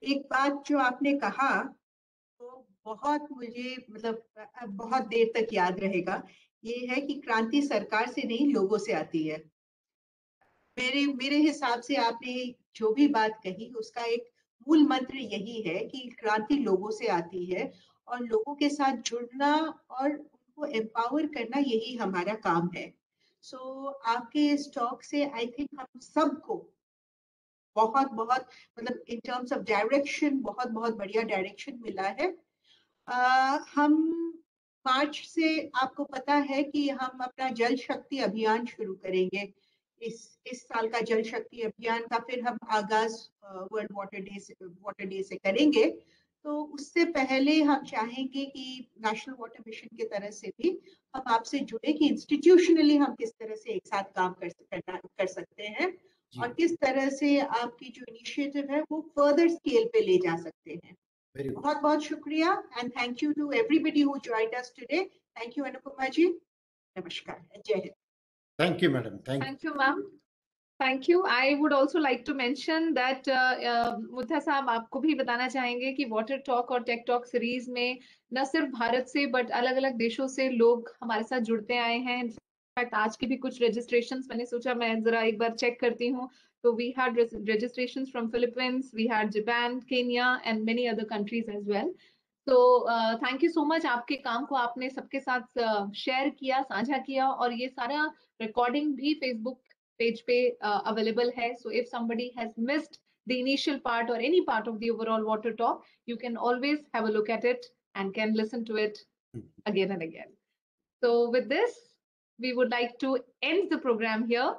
एक बात जो आपने कहा तो बहुत मुझे बहुत देर तक याद रहेगा, ये है कि क्रांति सरकार से नहीं लोगों से आती है। मेरे हिसाब से आपने जो भी बात कही उसका एक मूल मंत्र यही है कि क्रांति लोगों से आती है, और लोगों के साथ जुड़ना और उनको एम्पावर करना, यही हमारा काम है। सो आपके इस टॉक से आई थिंक हम सबको बहुत बहुत इन टर्म्स ऑफ डायरेक्शन बहुत बढ़िया डायरेक्शन मिला है। हम मार्च से आपको पता है कि हम अपना जल शक्ति अभियान शुरू करेंगे। इस साल का जल शक्ति अभियान का फिर हम आगाज वर्ल्ड वाटर डे से करेंगे। तो उससे पहले हम चाहेंगे कि नेशनल वाटर मिशन की तरह से भी हम आपसे जुड़े कि इंस्टीट्यूशनली हम किस तरह से एक साथ काम कर सकते हैं, और किस तरह से आपकी जो इनिशिएटिव है वो फर्दर स्केल पे ले जा सकते हैं। बहुत बहुत शुक्रिया, and thank you to everybody who joined us today. Thank you Anupama ji, नमस्कार, जय Hind. Thank you, madam. Thank you, ma'am. Thank you. I would also like to mention that Mutha साहब आपको भी बताना चाहेंगे कि वाटर टॉक और टेक टॉक सीरीज में न सिर्फ भारत से बट अलग अलग देशों से लोग हमारे साथ जुड़ते आए हैं। इनफैक्ट आज की भी कुछ रजिस्ट्रेशंस मैंने सोचा मैं जरा एक बार चेक करती हूँ। तो we had registrations from Philippines, we had Japan, Kenya and many other countries as well. तो थैंक यू सो मच। आपके काम को आपने सबके साथ शेयर किया, साझा किया, और ये सारा रिकॉर्डिंग भी फेसबुक पेज पे अवेलेबल है। So if somebody has missed the initial part और any part of the overall water talk, you can always have a look at it and can listen to it again and again. So with this, we would like to end the program here,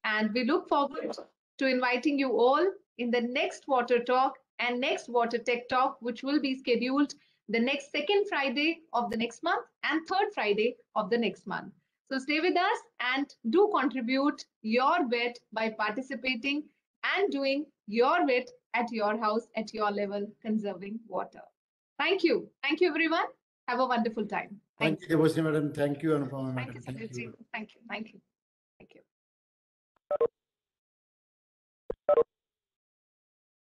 and we look forward to inviting you all in the next water talk and next water tech talk, which will be scheduled the next second Friday of the next month and third Friday of the next month. So stay with us and do contribute your bit by participating and doing your bit at your house, at your level, conserving water. Thank you. Thank you, everyone. Have a wonderful time. Thank you, Devashri madam. Thank you, Anupama madam. Thank you, Sanjay. Thank you. Thank you.